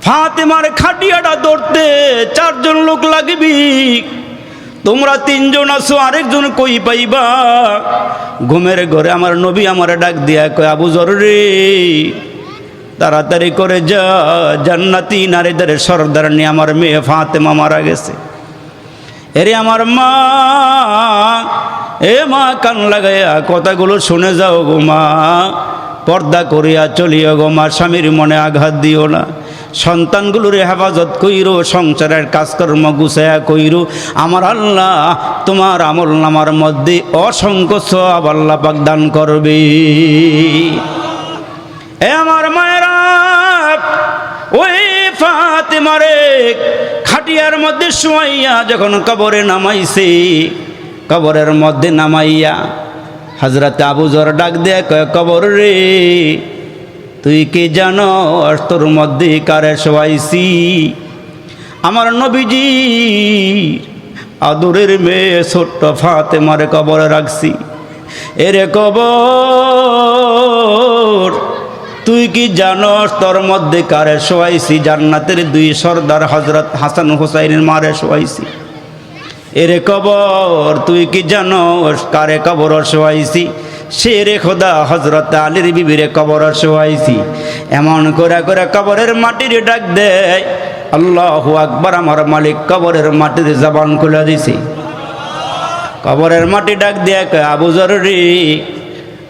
ফাতেমার খাটিয়াটা ধরতে 4 জন লোক লাগবি, তোমরা 3 জন আছো, আরেকজন কই পাইবা? ঘুমের ঘরে আমার নবী আমার ডাক দিয়া কয়, আবু যর রে, তাড়াতাড়ি করে যা, জান্নাতি নারীদের সর্দার নিয়ে আমার মেয়ে ফাতেমা মারা গেছে। এরে আমার মা, এ মা, কান লাগাইয়া কথাগুলো শুনে যাও গো মা, পর্দা করিয়া চলিও গো মা, স্বামীর মনে আঘাত দিও না, সন্তানগুলোর হেফাজত কইরো, সংসারের কাজকর্ম গুছায়া কইরো। আমার আল্লাহ তোমার আমল নামার মধ্যে অসংখ্য সওয়াব আল্লাহ পাক দান করবে। এ আমার মায়েরা, ওই ফাতেমারে খাটিয়ার মধ্যে শুয়াইয়া যখন কবরে নামাইছে, কবরের মধ্যে নামাইয়া হযরত আবু যর ডাক দিয়ে কয়, কবর রে, তুই কি জানো তোর মধ্যে কারে শোয়াইছি? আমার নবীজি আদরের মেয়ে ছোট্ট ফাতেমারে কবরে রাখছি। এরে কবর, তুই কি জানোস তোর মধ্যে কারে শোয়াইছি? জান্নাতের 2 সর্দার হযরত হাসান হুসাইনের মারে শোয়াইছি। এরে কবর, তুই কি জানোস কারে কবর শোয়াইছি? সে রে খোদা হযরত আলীর বিবিরে কবর শোয়াইছি। এমন করে করে কবরের মাটির ডাক দেয়, আল্লাহু আকবার। আমার মালিক কবরের মাটির জবান খুলে দিছি। কবরের মাটি ডাক দিয়ে কয়, আবু যর রে,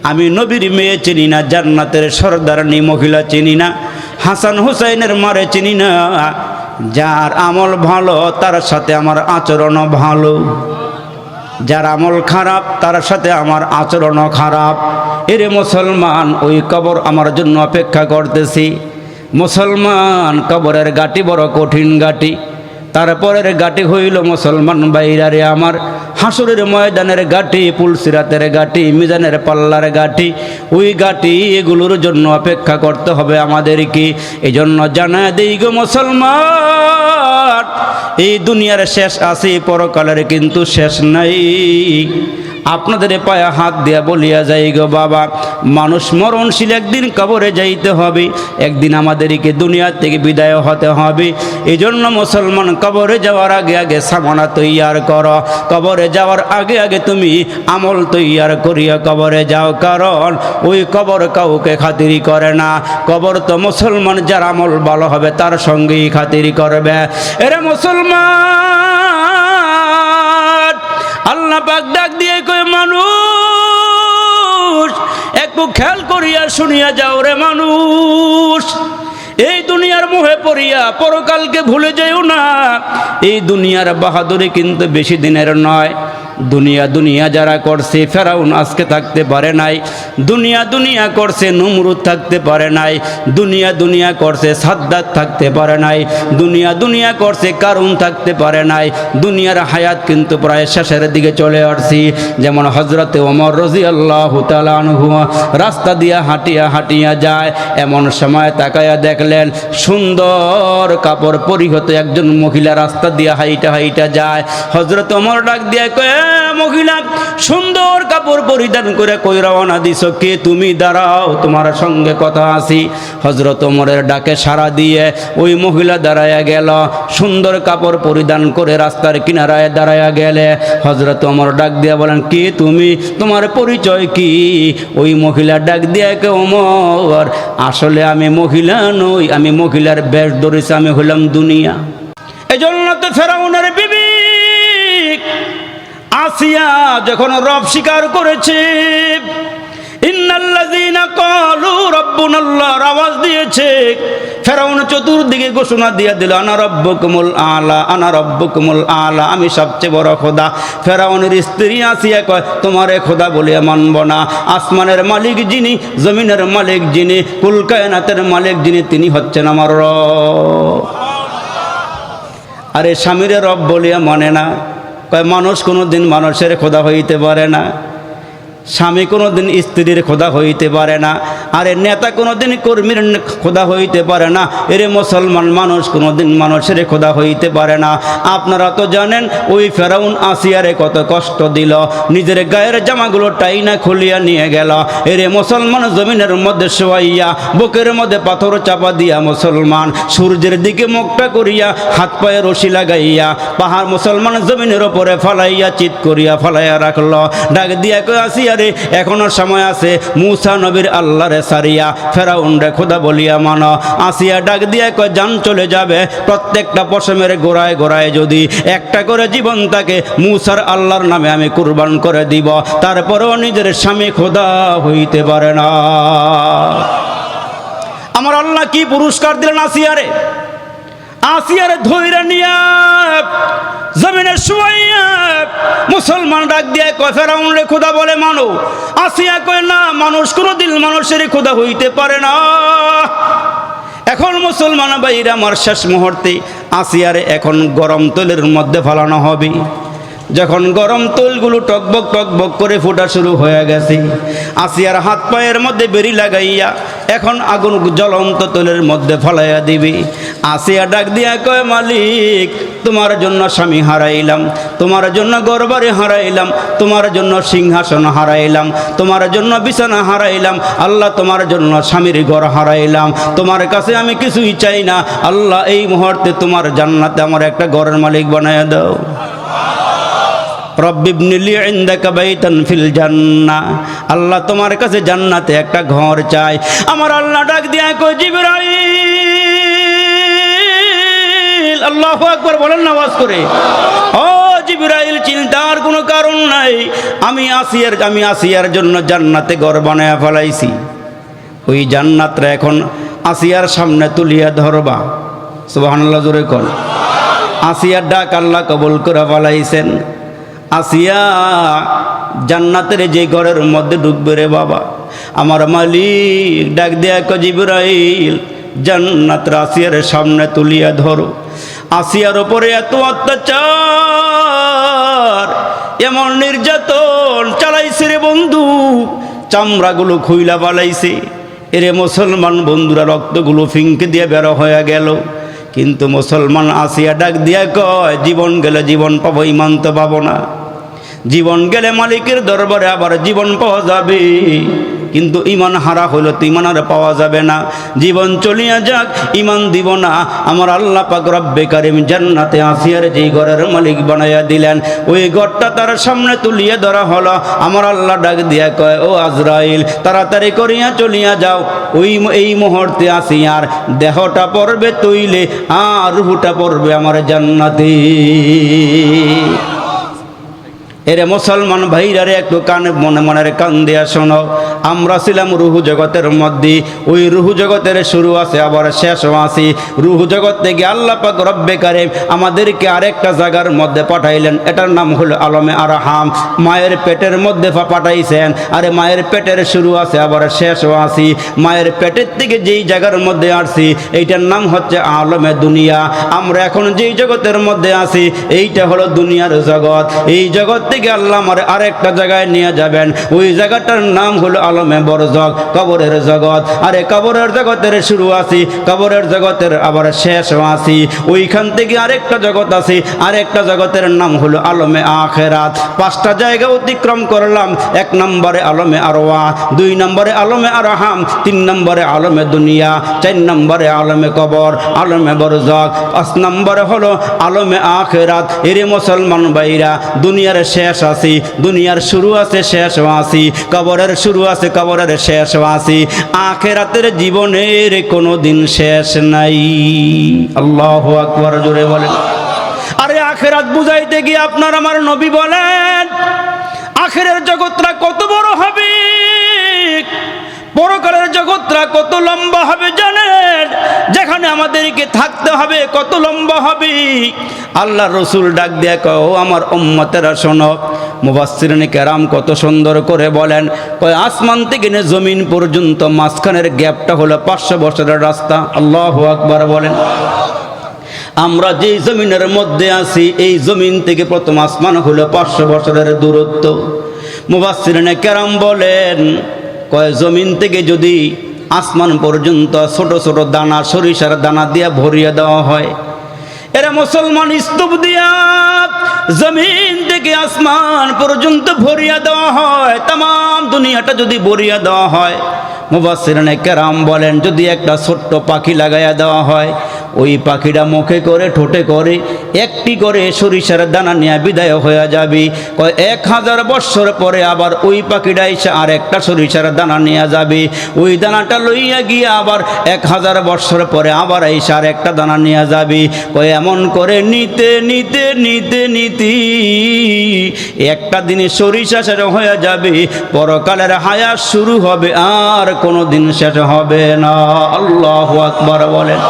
আমি নবীর মেয়ে চিনি না, জান্নাতের সর্দারনি মহিলা চিনি না, হাসান হুসাইনের মারে চিনি না, যার আমল ভালো তার সাথে আমার আচরণ ভালো, যার আমল খারাপ তার সাথে আমার আচরণ খারাপ। এরে মুসলমান, ওই কবর আমার জন্য অপেক্ষা করতেছি। মুসলমান, কবরের গাটি বড় কঠিন গাটি। তারপরের গাটি হইল মুসলমান বাইরারে আমার হাসরের ময়দানের গাটি, পুলসিরাতের গাটি, মিজানের পাল্লার গাটি। ওই গাটি এগুলোর জন্য অপেক্ষা করতে হবে আমাদেরকে। এই জন্য জানা দেই গো মুসলমান, এই দুনিয়ার শেষ আছে, পরকালের কিন্তু শেষ নাই। আপনাদের পায়ে হাত দিয়া বলিয়া যাই গো বাবা, মানুষ মরণশীল, একদিন কবরে যাইতে হবে, একদিন আমাদেরকে দুনিয়া থেকে বিদায় হতে হবে। এই জন্য মুসলমান, কবরে যাওয়ার আগে আগে সামানা তৈয়ার করো, কবরে যাওয়ার আগে আগে তুমি আমল তৈয়ার করিয়া কবরে যাও, কারণ ওই কবর কাউকে খাতিরি করে না। কবর তো মুসলমান যার আমল ভালো হবে তার সঙ্গেই খাতিরি করবে। এরে মুসলমান, আল্লাহ পাক ডাক দিয়ে কয়, মানুষ একটু খেয়াল করিয়া শুনিয়া যাও রে মানুষ, এই দুনিয়ার মোহে পড়িয়া পরকালকে ভুলে যাইও না। এই দুনিয়ার বাহাদুরি কিন্তু বেশি দিনের নয়। দুনিয়া দুনিয়া যারা করছে, ফেরাউন আজকে থাকতে পারে নাই। দুনিয়া দুনিয়া করছে, নমরুদ থাকতে পারে নাই। দুনিয়া দুনিয়া করছে, সাদ্দাত থাকতে পারে নাই। দুনিয়া দুনিয়া করছে, কারুন থাকতে পারে নাই। দুনিয়ার হায়াত কিন্তু প্রায় শেষের দিকে চলে আসছি। যেমন হযরতে ওমর রাদিয়াল্লাহু তাআলা আনহু রাস্তা দিয়া হাঁটিয়া হাঁটিয়া যায়, এমন সময় তাকায়া দেখলেন সুন্দর কাপড় পরিহিত একজন মহিলা রাস্তা দিয়া হাইটা হাইটা যায়। হযরত ওমর ডাক দিয়া কয়, মহিলা, সুন্দর কাপড় পরিধান করে কই রওনা দিছ? কে তুমি? দাঁড়াও, তোমার সঙ্গে কথা আছি। হযরত ওমরের ডাকে সাড়া দিয়ে ওই মহিলা দাঁড়ায়া গেল, সুন্দর কাপড় পরিধান করে রাস্তার কিনারায় দাঁড়ায়া গেলে হযরত ওমর ডাক দিয়া বলেন, কে তুমি? তোমার পরিচয় কি? ওই মহিলা ডাক দিয়া কে, ওমর, আসলে আমি মহিলা নই, আমি মহিলার বেশ ধরেছি, আমি হলাম দুনিয়া। এজন্য তো ফেরাউনের বিবি আসিয়া যখন রব স্বীকার করেছে, ইন্নাল্লাযীনা ক্বালু রাব্বুনাল্লাহর আওয়াজ দিয়েছে, ফেরাউন চতুর্দিকে ঘোষণা দিয়ে দিল, আনা রাব্বুকুমুল আলা, আনা রাব্বুকুমুল আলা, আমি সবচেয়ে বড় খোদা। ফেরাউনের স্ত্রী আসিয়া কয়, তোমারে খোদা বলে মানব না। আসমানের মালিক যিনি, জমিনের মালিক যিনি, কুল কায়নাতের মালিক যিনি, তিনি হচ্ছেন আমার রব। আরে স্বামীরে রব বলিয়া মানে না। কয়, মানুষ কোনোদিন মানুষের খোদা হইতে পারে না। স্বামী কোনোদিন স্ত্রীর খোদা হইতে পারে না, আরে নেতা কোনোদিন কর্মীর খোদা হইতে পারে না, এরে মুসলমান মানুষ কোনোদিন মানুষের খোদা হইতে পারে না। আপনারা তো জানেন ওই ফেরাউন আসিয়ারে কত কষ্ট দিল, নিজের গায়ের জামাগুলো টাইনা খুলিয়া নিয়ে গেল। এরে মুসলমান জমিনের মধ্যে শোয়াইয়া বুকের মধ্যে পাথর চাপা দিয়া মুসলমান সূর্যের দিকে মুখটা করিয়া হাত পায়ে রশি লাগাইয়া পাহাড় মুসলমান জমিনের ওপরে ফালাইয়া চিৎ করিয়া ফালাইয়া রাখলো। ডাক দিয়া কই আসিয়ারে এখনো সময় আছে, মূসা নবীর আল্লাহরে সারিয়া ফেরাউন রে খোদা বলিয়া মানো। আসিয়া ডাক দিয়া কয় জান চলে যাবে, প্রত্যেকটা পশমের গোড়ায় গোড়ায় যদি একটা করে জীবন থাকে মূসার আল্লাহর নামে আমি কুরবান করে দিব, তারপরেও নিজের স্বামী খোদা হইতে পারে না। আমার আল্লাহ কি পুরস্কার দিলেন আসিয়ারে, আসিয়ারে ধইরা নিয়া জমিনে শুয়াইয়া মুসলমান ডাক দিয়ে কয় ফেরাউন রে খোদা বলে মানো। আসিয়া কয় না, মানুষ কোনোদিন মানুষের খোদা হইতে পারে না। এখন মুসলমান ভাইরা আমার শেষ মুহূর্তে আসিয়ারে এখন গরম তেলের মধ্যে ফেলানো হবে। যখন গরম তৈলগুলো টকবক টকবক করে ফোটা শুরু হয়ে গেছে, আসিয়ার হাত পায়ের মধ্যে বেরি লাগাইয়া এখন আগুন জ্বলন্ত তৈলের মধ্যে ফলাইয়া দিবি। আসিয়া ডাক দিয়া কয় মালিক তোমার জন্য স্বামী হারাইলাম, তোমার জন্য গরবারে হারাইলাম, তোমার জন্য সিংহাসন হারাইলাম, তোমার জন্য বিছানা হারাইলাম, আল্লাহ তোমার জন্য স্বামীর ঘর হারাইলাম, তোমার কাছে আমি কিছুই চাই না, আল্লাহ এই মুহূর্তে তোমার জান্নাতে আমার একটা ঘরের মালিক বানায়া দাও। রব্বি ইবনিলি ইনদাকা বাইতান ফিল জান্নাহ, আল্লাহ তোমার কাছে জান্নাতে একটা ঘর চাই। আমার আল্লাহ ডাক দিয়া কই জিবরাইল, আল্লাহু আকবার বলেন না আওয়াজ করে। ও জিবরাইল চিন্তার কোনো কারণ নাই, আমি আসিয়ার জন্য জান্নাতে ঘর বানায়া ফেলাইছি। ওই জান্নাতটা এখন আসিয়ার সামনে তুলিয়া ধরবা। সুবহানাল্লাহ জোরে কোন। আসিয়ার ডাক আল্লাহ কবুল করে ফেলাইছেন। আসিয়া জান্নাতের যে ঘরের মধ্যে ঢুকবে রে বাবা, আমার মালিক ডাক দেয়া কয় জিবরাইল জান্নাত আসিয়ার সামনে তুলিয়া ধরো। আসিয়ার ওপরে এত অত্যাচার, এমন নির্যাতন চালাইছে রে বন্ধু, চামড়াগুলো খুইলা পালাইছে। এরে মুসলমান বন্ধুরা রক্তগুলো ফিঙ্কে দিয়ে বের হয়ে গেল। কিন্তু মুসলমান আসিয়া ডাক দিয়া কয় জীবন গেলে জীবন পাবো, ইমান তো পাবো না। জীবন গেলে মালিকের দরবারে আবার জীবন পাওয়া যাবে, কিন্তু ইমান হারা হইলে তো ইমান আর পাওয়া যাবে না। জীবন চলিয়া যাক ইমান দিব না। আমার আল্লাহ পাক রব্বে কারিম জান্নাতে আসিয়ার যেই ঘরের মালিক বানাইয়া দিলেন, ওই ঘরটা তার সামনে তুলিয়ে ধরা হলো। আমার আল্লাহ ডাক দিয়া কয় ও আজরাইল তাড়াতাড়ি করিয়া চলিয়া যাও। এই মুহূর্তে আসিয়ার দেহটা পড়বে তৈলে, আর রূহটা পড়বে আমার জান্নাতে। এরে মুসলমান ভাইরারে একটু কানে মনের কান দিয়া শোনো। আমরা ছিলাম রুহু জগতের মধ্যে, ওই রুহু জগতের শুরু আছে আবার শেষও আছে। রুহু জগৎ থেকে আল্লাহ পাক রব্বে কারিম আমাদেরকে আরেকটা জায়গার মধ্যে পাঠাইলেন, এটার নাম হলো আলমে আরহাম। মায়ের পেটের মধ্যে পাঠাইছেন, আরে মায়ের পেটের শুরু আছে আবার শেষও আছে। মায়ের পেটের থেকে যেই জায়গার মধ্যে আসছি এইটার নাম হচ্ছে আলমে দুনিয়া। আমরা এখন যেই জগতের মধ্যে আছি এইটা হলো দুনিয়ার জগৎ। এই জগৎ থেকে আল্লাহ আমার আরেকটা জায়গায় নিয়ে যাবেন, ওই জায়গাটার নাম হলো আলমে বরজখ, কবরের জগৎ। আরে কবরের জগতের শুরু আছি, কবরের জগতের আবার শেষও আছি। ওইখান থেকে আরেকটা জগৎ আছে, আরেকটা জগতের নাম হলো আলমে আখেরাত। 5টা জায়গা অতিক্রম করলাম। 1 নম্বরে আলমে আরওয়াহ, 2 নম্বরে আলমে আরহাম, 3 নম্বরে আলমে দুনিয়া, 4 নম্বরে আলমে কবর, আলমে বরজখ, 5 নম্বরে হলো আলমে আখেরাত। এরে মুসলমান ভাইরা দুনিয়ার শেষ আছি, দুনিয়ার শুরু আছে শেষও আছি, কবরের শুরু আছে কবরের শেষও আছি। আখেরাতের জীবনের কোনো দিন শেষ নাই। আল্লাহু আকবার জোরে বলেন। আরে আখেরাত বুঝাইতে গিয়ে আপনার আমার নবী বলেন আখেরের জগৎটা কত বড় হবে, পরকালের জগৎটা কত লম্বা হবে জানেন, যেখানে আমাদেরকে থাকতে হবে কত লম্বা হবে। আল্লাহ রসুল ডাক দিয়া কয় ও আমার উম্মতেরা শোনো। মুফাসসিরিনে কেরাম কত সুন্দর করে বলেন, কয় আসমান থেকে জমিন পর্যন্ত মাঝখানের গ্যাপটা হলো 500 বছরের রাস্তা। আল্লাহু আকবার বলেন। আমরা যেই জমিনের মধ্যে আছি এই জমিন থেকে প্রথম আসমান হলো 500 বছরের দূরত্ব। মুফাসসিরিনে কেরাম বলেন, কয় জমিন থেকে যদি আসমান পর্যন্ত ছোট ছোট দানা, সরিষার দানা দিয়া ভরিয়ে দেওয়া হয়, এরা মুসলমান স্তূপ দিয়া জমিন থেকে আসমান পর্যন্ত ভরিয়া দেওয়া হয়, তাম দুনিয়াটা যদি ভরিয়া দেওয়া হয়, মুফাসসিরিনে কেরাম বলেন যদি একটা ছোট্ট পাখি লাগাইয়া দেওয়া হয়, ওই পাখিটা মুখে করে ঠোঁটে করে একটি করে সরিষার দানা নিয়ে বিদায় হয়ে যাবে। 1000 বৎসর পরে আবার ওই পাখিটা এসে আর একটা সরিষার দানা নিয়ে যাবে, ওই দানাটা লইয়া গিয়ে আবার 1000 বৎসর পরে আবার এসে আর একটা দানা নিয়ে যাবে। এমন করে নিতে নিতে নিতে নিতে একটা দিনে সরিষা শেষ হয়ে যাবে, পরকালের হায়াত শুরু হবে, আর কোনো দিন শেষ হবে না। আল্লাহু আকবার বলেন।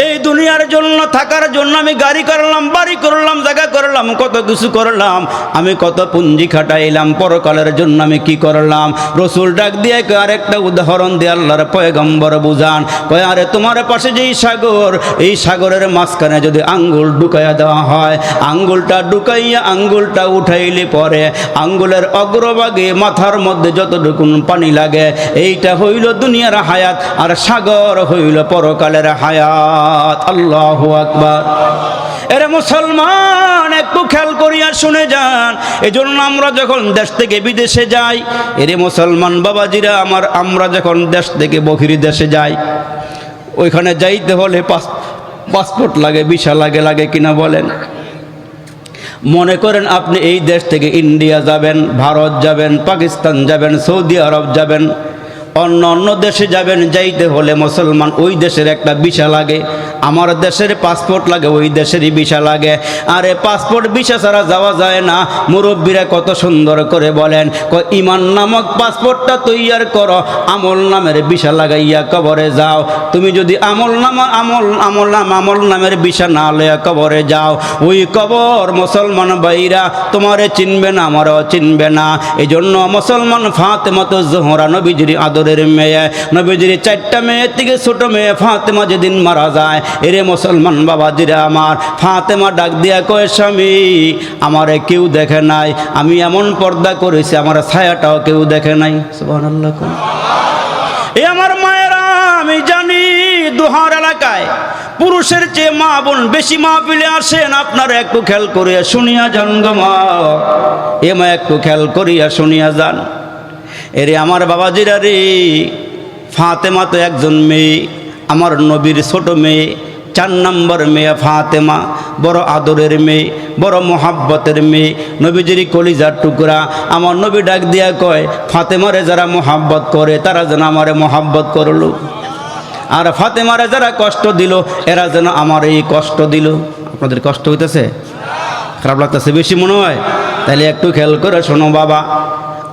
এই দুনিয়ার জন্য থাকার জন্য আমি গাড়ি করলাম, বাড়ি করলাম, জায়গা করলাম, কত কিছু করলাম, আমি কত পুঞ্জি খাটাইলাম, পরকালের জন্য আমি কি করলাম? রসুল ডাক দিয়ে আরেকটা উদাহরণ দিয়ে আল্লাহর পয়গম্বর বুঝান, কয় আরে তোমার পাশে যেই সাগর, এই সাগরের মাঝখানে যদি আঙ্গুল ঢুকাইয়া দেওয়া হয়, আঙ্গুলটা ঢুকাইয়া আঙ্গুলটা উঠাইলে পরে আঙ্গুলের অগ্রভাগে মাথার মধ্যে যতটুকুন পানি লাগে, এইটা হইল দুনিয়ার হায়াত, আর সাগর হইল পরকালের হায়াত। আল্লাহু আকবার। এরে মুসলমান, একটু খেয়াল করিয়া শুনে যান। এজন্য আমরা যখন দেশ থেকে বিদেশে যাই, এরে মুসলমান বাবাজিরা আমার, আমরা যখন দেশ থেকে বহির দেশে যাই, ওইখানে যাইতে হলে পাসপোর্ট লাগে, ভিসা লাগে, লাগে কিনা বলেন? মনে করেন আপনি এই দেশ থেকে ইন্ডিয়া যাবেন, ভারত যাবেন, পাকিস্তান যাবেন, সৌদি আরব যাবেন, অন্য অন্য দেশে যাবেন, যাইতে হলে মুসলমান ওই দেশের একটা ভিসা লাগে। আমার দেশের পাসপোর্ট লাগে, ওই দেশেরই ভিসা লাগে। আরে পাসপোর্ট ভিসা ছাড়া যাওয়া যায় না। মুরব্বীরা কত সুন্দর করে বলেন, ইমান নামক পাসপোর্টটা তৈয়ার করো, আমল নামের ভিসা লাগাইয়া কবরে যাও। তুমি যদি আমল নামের ভিসা না লইয়া কবরে যাও, ওই কবর মুসলমান ভাইরা তোমারে চিনবে না, আমারও চিনবে না। এই জন্য মুসলমান ফাতেমা তো জোহরা নবীজির আদরের মেয়ে, নবীজির 4টা মেয়ে থেকে ছোট মেয়ে ফাতেমা যেদিন মারা যায়, এরে মুসলমান বাবাজিরা আমার, ফাতেমা ডাক দিয়া কয়, স্বামী আমারে কেউ দেখে নাই, আমি এমন পর্দা করেছি আমার ছায়াটাও কেউ দেখে নাই। সুবহানাল্লাহ। এ আমার মায়েরা, আমি জানি দুহার এলাকায় পুরুষের চেয়ে মা বোন বেশি মাহফিলে আসেন, আপনারা একটু খেয়াল করিয়া শুনিয়া যান গো মা, এ মা একটু খেয়াল করিয়া শুনিয়া যান। এরে আমার বাবাজিরা রে, ফাতেমা তো একজন মেয়ে, আমার নবীর ছোট মেয়ে, 4 নম্বর মেয়ে ফাতেমা, বড় আদরের মেয়ে, বড় মোহাব্বতের মেয়ে, নবীজির কলিজার টুকরা। আমার নবী ডাক দিয়া কয়, ফাতেমারে যারা মোহাব্বত করে তারা যেন আমারে মোহাব্বত করলো, আর ফাতেমারে যারা কষ্ট দিল এরা যেন আমার এই কষ্ট দিল। আপনাদের কষ্ট হইতেছে? খারাপ লাগতেছে বেশি মনে হয়? তাহলে একটু খেয়াল করে শোনো বাবা।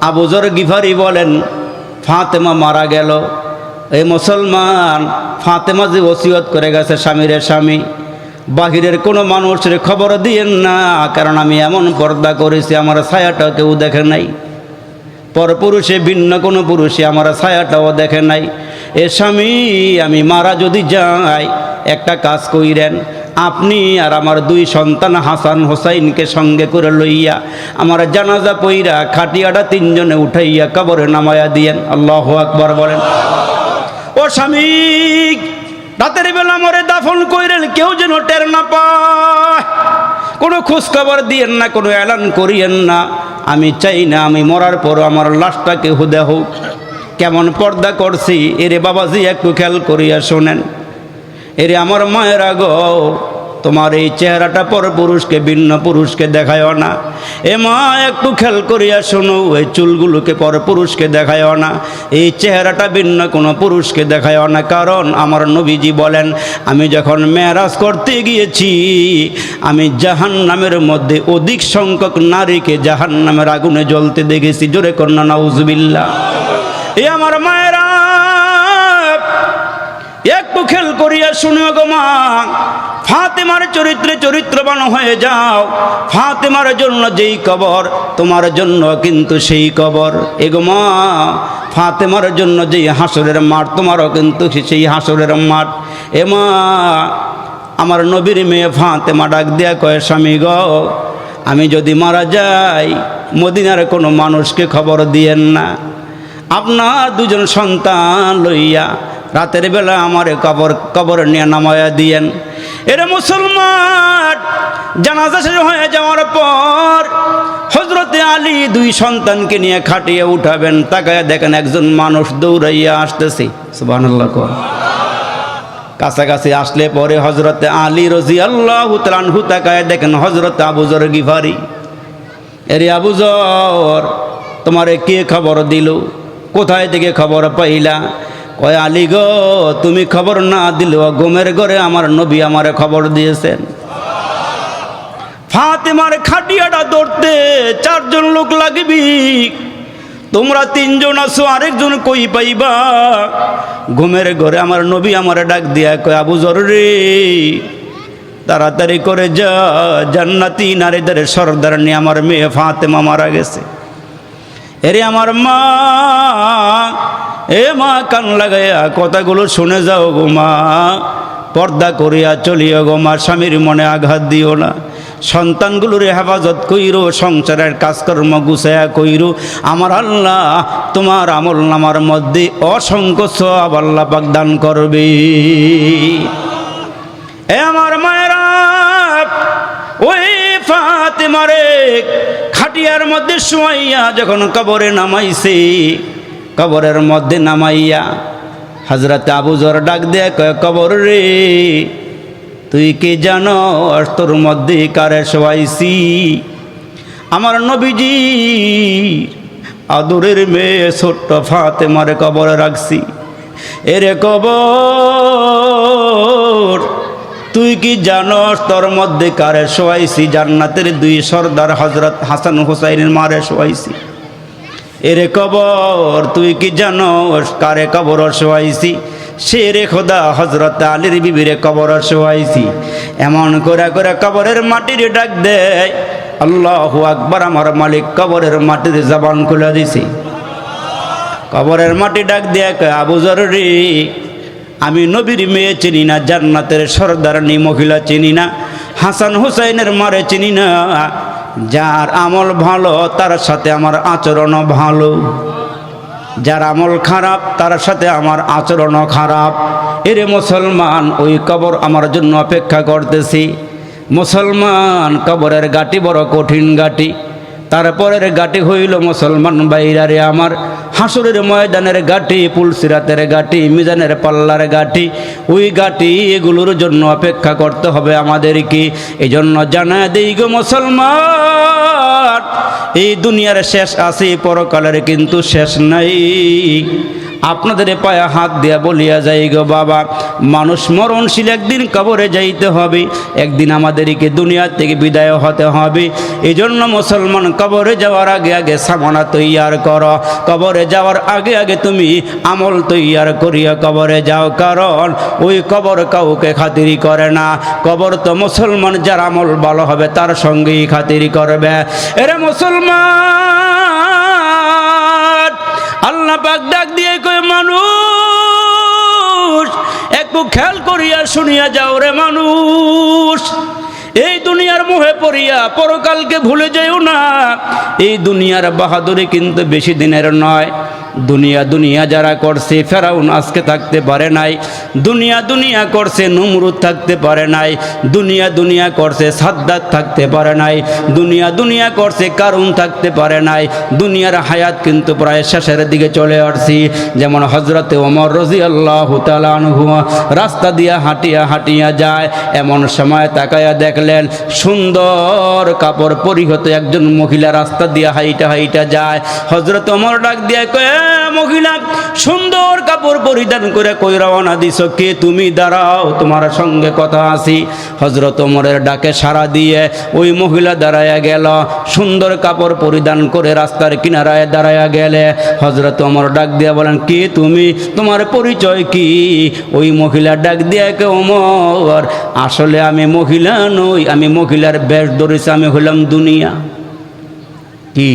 আবু যর গিফারি বলেন, ফাতেমা মারা গেল, এই মুসলমান ফাতেমা যে ওসিয়ত করে গেছে স্বামীর স্বামী, বাহিরের কোনো মানুষের খবর দিয়েন না, কারণ আমি এমন পর্দা করেছি আমার ছায়াটা কেউ দেখে নাই, পরপুরুষে ভিন্ন কোনো পুরুষে আমার ছায়াটাও দেখে নাই। এ স্বামী আমি মারা যদি যাই, একটা কাজ কইরেন, আপনি আর আমার 2 সন্তান হাসান হোসাইনকে সঙ্গে করে লইয়া আমার জানাজা পইরা খাটিয়াটা 3 জনে উঠাইয়া কবরে নামায়া দিয়েন। আল্লাহু আকবার বলেন। ও স্বামী, রাতের বেলা মরে দাফন কইরেন, কেউ যেন টের না পায়, কোনো খোঁজ খবর দিয়েন না, কোনো এলান করিয়েন না। আমি চাই না আমি মরার পর আমার লাশটা কেউ দেহ। কেমন পর্দা করছি এরে বাবাজি, একটু খেয়াল করিয়া শোনেন। এরে আমার মায়েরা গো, তোমার এই চেহারাটা পর পুরুষকে ভিন্ন পুরুষকে দেখায়ও না। এ মা একটু খেয়াল করিয়া শোনো, এই চুলগুলোকে পর পুরুষকে দেখায়ও না, এই চেহারাটা ভিন্ন কোনো পুরুষকে দেখায়ও না। কারণ আমার নবীজি বলেন, আমি যখন মেরাজ করতে গিয়েছি, আমি জাহান্নামের মধ্যে অধিক সংখ্যক নারীকে জাহান্নামের আগুনে জ্বলতে দেখেছি। জোরে কন্যা নাউজুবিল্লাহ। এ আমার মায়েরা একটু খেয়াল করিয়া শুনিও গো মা, ফাতেমার চরিত্রে চরিত্রবান হয়ে যাও। ফাতেমার জন্য যেই কবর, তোমার জন্য কিন্তু সেই কবর। এগো মা, ফাতেমার জন্য যেই হাসরের মাঠ, তোমারও কিন্তু সেই হাসরের মাঠ। এ মা, আমার নবীর মেয়ে ফাতেমা ডাক দিয়া কয়, স্বামী গো, আমি যদি মারা যাই মদিনার কোনো মানুষকে খবর দিয়েন না। আপনার দুজন সন্তান লইয়া রাতের বেলা আমারে কবর নিয়ে নামায়া দিয়েন। এরে মুসলমান, জানাজা শেষ হয়ে যাওয়ার পর হযরতে আলী দুই সন্তানকে নিয়ে খাটিয়ে উঠাবেন। তাকায় দেখেন একজন মানুষ দৌড়াইয়া আসতেছে। সুবহানাল্লাহ। কাছাকাছি আসলে পরে হযরতে আলী রাদিয়াল্লাহু তাআলা আনহু তাকায় দেখেন হযরতে আবু যর গিফারি। এরে আবু যর, তোমারে কে খবর দিল? কোথায় থেকে খবর পাইলা? কয় আলী গো, তুমি খবর না দিলেও ঘুমের ঘরে আমার নবী আমারে খবর দিয়েছেন। ফাতেমার খাটিয়াটা ধরতে 4 জন লোক লাগবি, তোমরা 3 জন আছো, আরেকজন কই পাইবা? ঘুমের ঘরে আমার নবী আমারে ডাক দিয়া কয় আবু যর রে, তাড়াতাড়ি করে যা, জান্নাতি নারীদের সর্দার নিয়ে আমার মেয়ে ফাতেমা মারা গেছে। এরে আমার মা, এ মা, কান লাগাইয়া কথাগুলো শুনে যাও গো মা, পর্দা করিয়া চলিও গো মা, স্বামীর মনে আঘাত দিও না, সন্তানগুলোর হেফাজত কইরো, সংসারের কাজকর্ম গুছায়া কইরো। আমার আল্লাহ তোমার আমল নামার মধ্যে অসংখ্য সওয়াব আল্লাহ পাক দান করবে। এ আমার মায়েরা, ওই ফাতেমারে খাটিয়ার মধ্যে শুয়াইয়া যখন কবরে নামাইছে, কবরের মধ্যে নামাইয়া হযরতে আবু যর ডাক দেয়া কয় কবর রে, তুই কি জানো তোর মধ্যে কারে শোয়াইছি? আমার নবীজি আদরের মেয়ে ছোট্ট ফাতেমারে কবরে রাখছি। এরে কবর, তুই কি জানোস তোর মধ্যে কারে শোয়াইছি? জান্নাতের 2 সর্দার হযরত হাসান হুসাইনের মারে শোয়াইছি। এরে কবর, তুই কি জানোস কারে কবর শোয়াইছি? শেরে খোদা হযরত আলীর বিবিরে কবর শোয়াইছি। এমন করে করে কবরের মাটির ডাক দেয়, আল্লাহু আকবার। আমার মালিক কবরের মাটির জবান খুলে দিছি। কবরের মাটি ডাক দেয় কয় আবু যর রে, আমি নবীর মেয়ে চিনি না, জান্নাতের সর্দারনি মহিলা চিনি না, হাসান হুসাইনের মারে চিনি না। যার আমল ভালো তার সাথে আমার আচরণ ভালো, যার আমল খারাপ তার সাথে আমার আচরণও খারাপ। এরে মুসলমান, ওই কবর আমার জন্য অপেক্ষা করতেছি। মুসলমান, কবরের গাটি বড় কঠিন গাটি। তারপরের গাটি হইল মুসলমান বাইরারে আমার হাসরের ময়দানের গাটি, পুলসিরাতের গাটি, মিজানের পাল্লার গাটি। ওই গাটি এগুলোর জন্য অপেক্ষা করতে হবে আমাদেরকে। এই জন্য জানা দেই গো মুসলমান, এই দুনিয়ার শেষ আছে, পরকালের কিন্তু শেষ নাই। আপনাদের পায়ে হাত দিয়া বলিয়া যাই গো বাবা, মানুষ মরণশীল, একদিন কবরে যাইতে হবে, একদিন আমাদেরকে দুনিয়া থেকে বিদায় হতে হবে। এই জন্য মুসলমান, কবরে যাওয়ার আগে আগে সামানা তৈয়ার করো, কবরে যাওয়ার আগে আগে তুমি আমল তৈয়ার করিয়া কবরে যাও। কারণ ওই কবর কাউকে খাতিরি করে না, কবর তো মুসলমান যার আমল ভালো হবে তার সঙ্গেই খাতিরি করবে। এরা মুসলমান, আল্লাহ পাক ডাক দিয়ে কয় মানুষ, একটু খেয়াল করিয়া শুনিয়া যাও রে মানুষ, এই দুনিয়ার মোহে পড়িয়া পরকালকে ভুলে যাইও না। এই দুনিয়ার বাহাদুরি কিন্তু বেশি দিনের নয়। দুনিয়া দুনিয়া যারা করছে, ফেরাউন আজকে থাকতে পারে নাই। দুনিয়া দুনিয়া করছে, নমরুদ থাকতে পারে নাই। দুনিয়া দুনিয়া করছে, সাদ্দাত থাকতে পারে নাই। দুনিয়া দুনিয়া করছে, কারুন থাকতে পারে নাই। দুনিয়ার হায়াত কিন্তু প্রায় শেষের দিকে চলে আসছি। যেমন হযরতে ওমর রাদিয়াল্লাহু তাআলা আনহু রাস্তা দিয়া হাঁটিয়া হাঁটিয়া যায়, এমন সময় তাকায়া দেখলেন সুন্দর কাপড় পরিহিত একজন মহিলা রাস্তা দিয়া হাইটা হাইটা যায়। হযরত ওমর ডাক দিয়া কয়, মহিলা, সুন্দর কাপড় পরিধান করে কই রওনা দিছ, কে তুমি? দাঁড়াও, তোমার সঙ্গে কথা আছি। হযরত ওমরের ডাকে সাড়া দিয়ে ওই মহিলা দাঁড়ায়া গেল, সুন্দর কাপড় পরিধান করে রাস্তার কিনারায় দাঁড়ায়া গেলে হযরত ওমর ডাক দিয়া বলেন, কে তুমি? তোমার পরিচয় কি? ওই মহিলা ডাক দিয়া কে, ওমর, আসলে আমি মহিলা নই, আমি মহিলার বেশ ধরেছি, আমি হইলাম দুনিয়া। কি?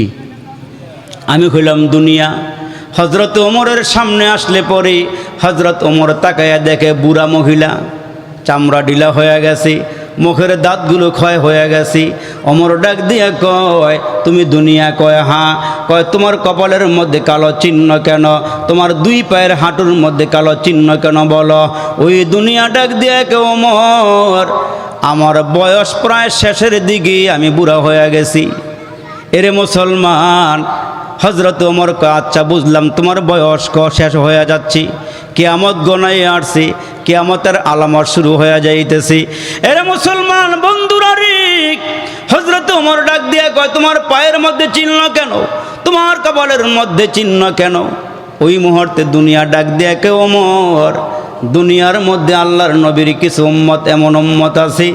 আমি হইলাম দুনিয়া। হযরত ওমরের সামনে আসলে পরে হযরত ওমর তাকায়া দেখে বুড়া মহিলা, চামড়া ঢিলা হয়ে গেছে, মুখের দাঁতগুলো ক্ষয় হয়ে গেছে। ওমর ডাক দিয়া কয়, তুমি দুনিয়া? কয় হ্যাঁ। কয় তোমার কপালের মধ্যে কালো চিহ্ন কেন? তোমার দুই পায়ের হাঁটুর মধ্যে কালো চিহ্ন কেন বলো? ওই দুনিয়া ডাক দিয়ে কে ওমর, আমার বয়স প্রায় শেষের দিকে, আমি বুড়া হয়ে গেছি। এরে মুসলমান, হজরত ওমর কয় আচ্ছা বুঝলাম, তোমার বয়স শেষ হয়ে যাচ্ছি, কিয়ামত গনাই আসছি, কিয়ামতের আলামত শুরু হয়ে যাইতেছি। এরে মুসলমান বন্ধুরা রে, হজরত ওমর ডাক দিয়া কয় তোমার পায়ের মধ্যে চিহ্ন কেন? তোমার কপালের মধ্যে চিহ্ন কেন? ওই মুহূর্তে দুনিয়া ডাক দিয়া কে ওমর, দুনিয়ার মধ্যে আল্লাহর নবীর কিছু উম্মত, এমন উম্মত আছে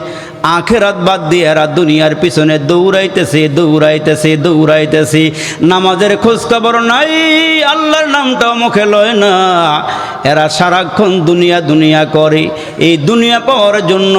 আখেরাত বাদ দিয়ে এরা দুনিয়ার পিছনে দৌড়াইতেছে দৌড়াইতেছে দৌড়াইতেছে, নামাজের খোঁজ খবর নাই, আল্লাহর নামটাও মুখে লয় না। এরা সারাক্ষণ দুনিয়া দুনিয়া করে। এই দুনিয়া পাওয়ার জন্য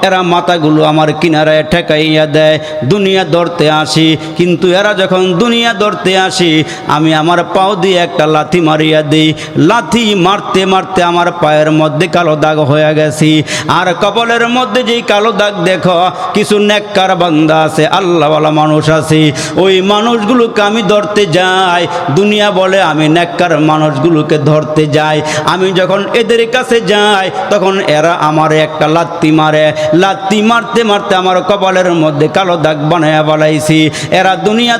এরা মাথাগুলো আমার কিনারায় ঠেকাইয়া দেয়, দুনিয়া ধরতে আসি। কিন্তু এরা যখন দুনিয়া ধরতে আসি, আমি আমার পাও দিয়ে একটা লাথি মারিয়া দিই। লাথি মারতে মারতে আমার পায়ের মধ্যে কালো দাগ হয়ে গেছি। আর কপালের মধ্যে যেই কালো দাগ দেখো, কিছু নেককার বান্দা আছে, আল্লাহওয়ালা মানুষ আছে, ওই মানুষগুলোকে আমি ধরতে যাই। দুনিয়া বলে আমি নেককার মানুষগুলোকে ধরতে যাই। আমি যখন এদের কাছে যাই, তখন এরা আমার একটা লাত্তি মারে। লাত্তি মারতে মারতে আমার কপালের মধ্যে কালো দাগ বানায় বলাইছি। এরা দুনিয়া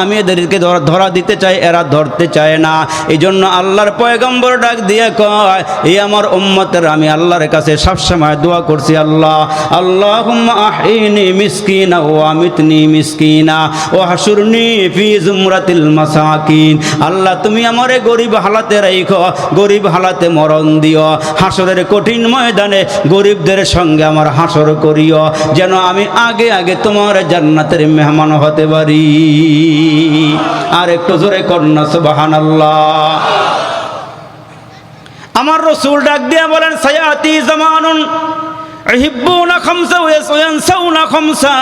আমি এদেরকে ধরা দিতে চাই, এরা ধরতে চায় না। এই জন্য আল্লাহর পয়গম্বর ডাক দিয়ে কয়, এই আমার উম্মতের আমি আল্লাহর কাছে সবসময় দোয়া করছি, আল্লাহ আল্লাহুম্মা আহিনি মিসকিনা ওয়া আমিতনি মিসকিনা ওয়া হাশুরনি ফি জুমরাতিল মাসাকিন। আল্লাহ তুমি আমারে গরিব হালাতে রাখো, গরিব হালাতে মরণ দিও, হাসরের কঠিন ময়দানে গরিবদের সঙ্গে আমার হাসর করিও, যেন আমি আগে আগে তোমার জান্নাতের মেহমান হতে পারি। আর একটু জোরে কন্যা সুবহানাল্লাহ। আমার রাসূল ডাক দিয়া বলেন, সায়াতি জামানুন ইহিব্বুনা খামসা ওয়া ইয়ানসাউনা খামসা।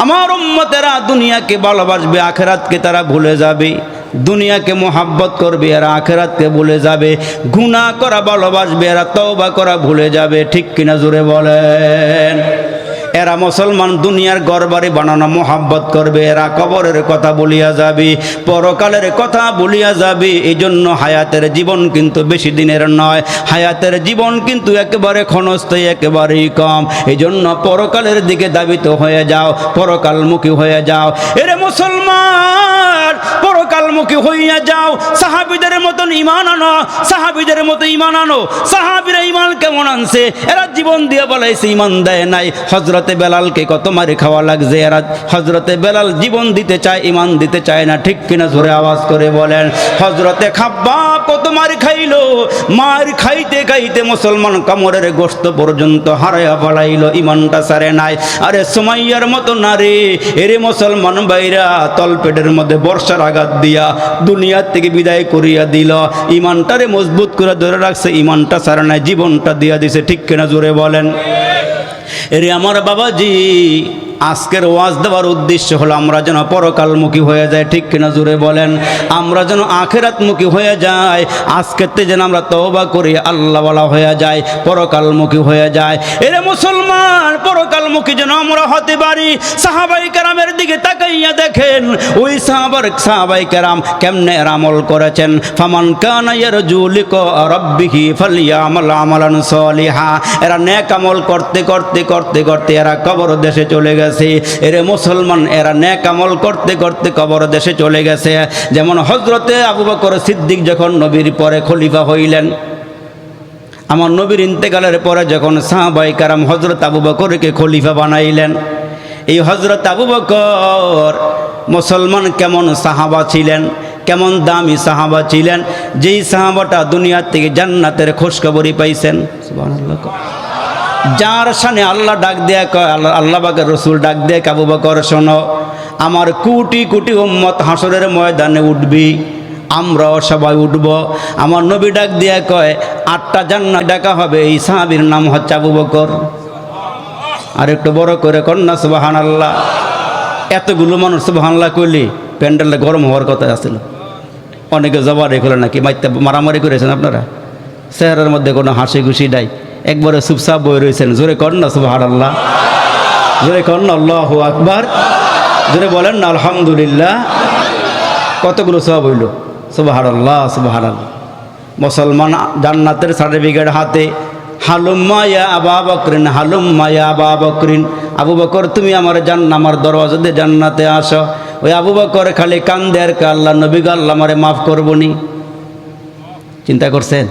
আমার উম্মতেরা দুনিয়াকে ভালোবাসবে, আখিরাতকে তারা ভুলে যাবে। দুনিয়াকে মোহাব্বত করবে, এরা আখিরাতকে ভুলে যাবে। গুনাহ করা ভালোবাসবে, এরা তওবা করা ভুলে যাবে। ঠিক কিনা জোরে বলেন? এরা মুসলমান দুনিয়ার ঘরবাড়ি বানানো মোহাব্বত করবে, এরা কবরের কথা বলিয়া যাবে, পরকালের কথা বলিয়া যাবে। এই জন্য হায়াতের জীবন কিন্তু বেশি দিনের নয়, হায়াতের জীবন কিন্তু একেবারে ক্ষণস্থায়ী, একেবারেই কম। এই জন্য পরকালের দিকে দাবিত হয়ে যাও, পরকালমুখী হয়ে যাও। এরে মুসলমান, পরকালমুখী হইয়া যাও। সাহাবীদের মতন ঈমান আনো, সাহাবীদের মতো ঈমান আনো। সাহাবীরা ঈমান কেমন আনছে? এরা জীবন দিয়ে বলাইছে, ঈমান দেয় নাই। হযরত বেলালকে কত মারি খাওয়া লাগছে, এরা হযরতে বেলাল জীবন দিতে চায়, ঈমান দিতে চায় না। ঠিক কিনা জোরে আওয়াজ করে বলেন? হযরতে খাব্বাব কত মার খাইলো, মার খাইতে খাইতে মুসলমান কামরের গোশত পর্যন্ত হারায়া ফেলাইলো, ঈমানটা ছাড়ে নাই। আরে সুমাইয়ার মতো নারী, এরে মুসলমান ভাইরা তলপেটের মধ্যে বর্ষার আঘাত দিয়া দুনিয়া থেকে বিদায় করিয়া দিল, ঈমানটারে মজবুত করে ধরে রাখছে, ঈমানটা ছাড়ে নাই, জীবনটা দিয়া দিছে। ঠিক কিনা জোরে বলেন? এরে আমার বাবাজি, আজকের ওয়াজ দেওয়ার উদ্দেশ্য হলো আমরা যেন পরকালমুখী হয়ে যাই। ঠিক কিনা জোরে বলেন? আমরা যেন আখিরাতমুখী হয়ে যাই। আজকেতে যেন আমরা তওবা করি, আল্লাহওয়ালা হয়ে যাই, পরকালমুখী হয়ে যায়। এরে মুসলমান, পরকালমুখী যেন আমরা হতে পারি। সাহাবাই কেরামের দিকে তাকাইয়া দেখেন, ওই সাহাবাই কেরাম কেমনে আমল করেছেন। ফামান কানা ইয়ারজু লিকা রাব্বিহি ফালইয়ামাল আমালান সালিহা। এরা নেক আমল করতে করতে করতে করতে এরা কবর দেশে চলে গেছে। এরে মুসলমান, এরা নেক আমল করতে করতে কবর দেশে চলে গেছে। যেমন হযরতে আবু বকর সিদ্দিক যখন নবীর পরে খলিফা হইলেন, আমার নবীর ইন্তেকালের পরে যখন সাহাবায়ে কেরাম হযরত আবু বকরকে খলিফা বানাইলেন, এই হযরত আবু বকর মুসলমান কেমন সাহাবা ছিলেন, কেমন দামি সাহাবা ছিলেন, যেই সাহাবাটা দুনিয়া থেকে জান্নাতের খোঁজখবরই পাইছেন। সুবহানাল্লাহ। যার শানে আল্লাহ ডাক দেয়া কয়, আল্লাহ পাকের রাসূল ডাক দেয়া, আবু বকর শোনো, আমার কোটি কোটি উম্মত হাসরের ময়দানে উঠবি, আমরাও সবাই উঠব। আমার নবী ডাক দেয়া কয়, 8টা জান্নাত ডাকা হবে, এই সাহাবীর নাম হচ্ছে আবু বকর। আর একটু বড় করে কন্যা সুবহানাল্লাহ। এতগুলো মানুষ সুবহানাল্লাহ কইলি প্যান্ডেলটা গরম হওয়ার কথা আছিল। অনেকে জবারে করলেন নাকি, মারামারি করেছেন আপনারা, চেহারার মধ্যে কোনো হাসি খুশি নাই, একবারে চুপচাপ বই রয়েছেন। জোরে কন্যা সুবহানাল্লাহ, জোরে কন্যা আল্লাহু আকবার। যদি বলেন না আলহামদুলিল্লাহ, কতগুলো সওয়াব হইল। সুবহানাল্লাহ সুবহানাল্লাহ। মুসলমান জান্নাতের সার্টিফিকেট হাতে। হালুম্মা ইয়া আবা বকরিন, হালুম্মা ইয়া আবা বকরিন, আবু বকর তুমি আমার আমার দরওয়াজা দিয়ে জান্নাতে আসো। ওই আবু বকর খালি কান্দে আর আল্লাহ নবী গো, আল্লাহ আমারে মাফ করবনি। চিন্তা করছেন?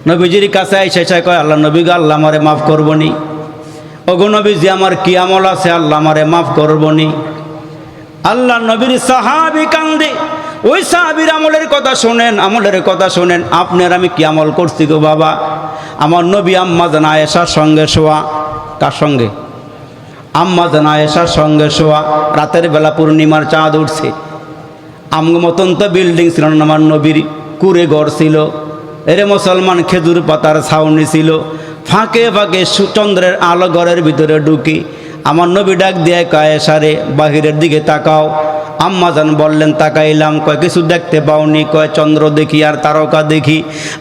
নবীজির কাছে আইসা কয় আল্লাহ নবী গো, আল্লাহ আমারে মাফ করবনি। ওগো নবীজি আমার কি আমল আছে, আল্লাহ আমারে মাফ করবনি। আল্লাহ নবীর সাহাবী কান্দে। ওই সাহাবীর আমলের কথা শোনেন, আমলের কথা শোনেন। আপনার আমি কি আমল করছি গো বাবা? আমার নবী আম্মা জান আয়েশার সঙ্গে শোয়া। কার সঙ্গে? আম্মা জান আয়েশার সঙ্গে শোয়া। রাতের বেলা পূর্ণিমার চাঁদ উঠছে। আমগো মতন তো বিল্ডিং ছিল না, আমার নবীর কুড়ে ঘর ছিল। এরে মুসলমান খেজুর পাতার ছাউনি ছিল। ফাঁকে ফাঁকে চন্দ্রের আলো ঘরের ভিতরে ঢুকি। আমার নবী ডাক দিয়ে কয় আয়েশারে বাহিরের দিকে তাকাও। আম্মা জান বললেন তাকাইলাম। কয় কিছু দেখতে পাওনি? কয় চন্দ্র দেখি আর তারকা দেখি।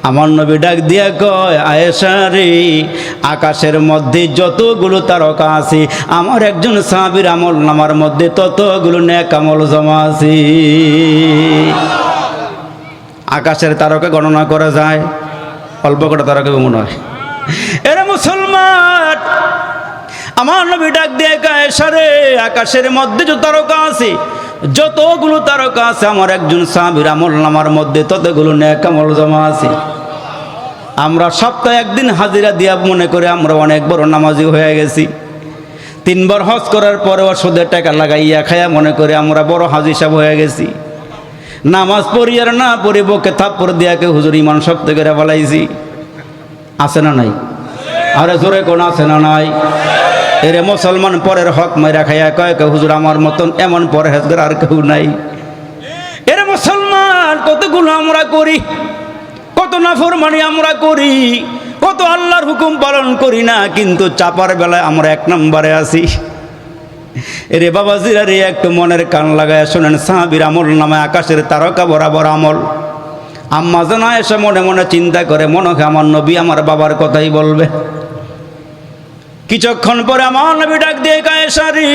আমার নবী ডাক দিয়া কয় আয়েশারে আকাশের মধ্যে যতগুলো তারকা আছে আমার একজন সাহাবীর আমল নামার মধ্যে ততগুলো নেক আমল জমা আছে। আকাশের তারকা গণনা করা যায়? অল্প কটা তারকা মনে হয়। এরা মুসলমান, আমার নবী ডাক দিয়ে কয় আয়েশারে আকাশের মধ্যে যে তারকা আছে যতগুলো তারকা আছে আমার একজন সাহাবীর আমল নামার মধ্যে ততগুলো নেক আমল জমা আছে। আমরা সপ্তাহে একদিন হাজিরা দিয়া মনে করে আমরা অনেক বড় নামাজি হয়ে গেছি। 3 বার হজ করার পরে ওষুধের টাকা লাগাইয়া খায়া মনে করে আমরা বড় হাজি সাহেব হয়ে গেছি। নামাজ পড়ি আর না পড়ি বকে থাপ্পড় দিয়া কে হুজুর ইমান শক্ত করে বলাইছি। আছে না নাই? আরে জোরে কোন আছে না নাই? এরে মুসলমান পরের হক মাইরা খাইয়া কয় হুজুর আমার মতন এমন পরহেজগার আর কেউ নাই। এরে মুসলমান কতগুলো আমরা করি, কত নাফরমানি আমরা করি, কত আল্লাহর হুকুম পালন করি না, কিন্তু চাপার বেলায় আমরা 1 নম্বরে আছি। এরে বাবাজিরা রে একটু মনের কান লাগায় শোনেন, সাহাবীর আমল নামায় আকাশের তারকা বরাবর আমল। আম্মা জান আয়েশা মনে মনে চিন্তা করে, মনে হয় আমার নবী আমার বাবার কথাই বলবে। কিছুক্ষণ পরে আমার নবী ডাক দিয়ে আয়েশারে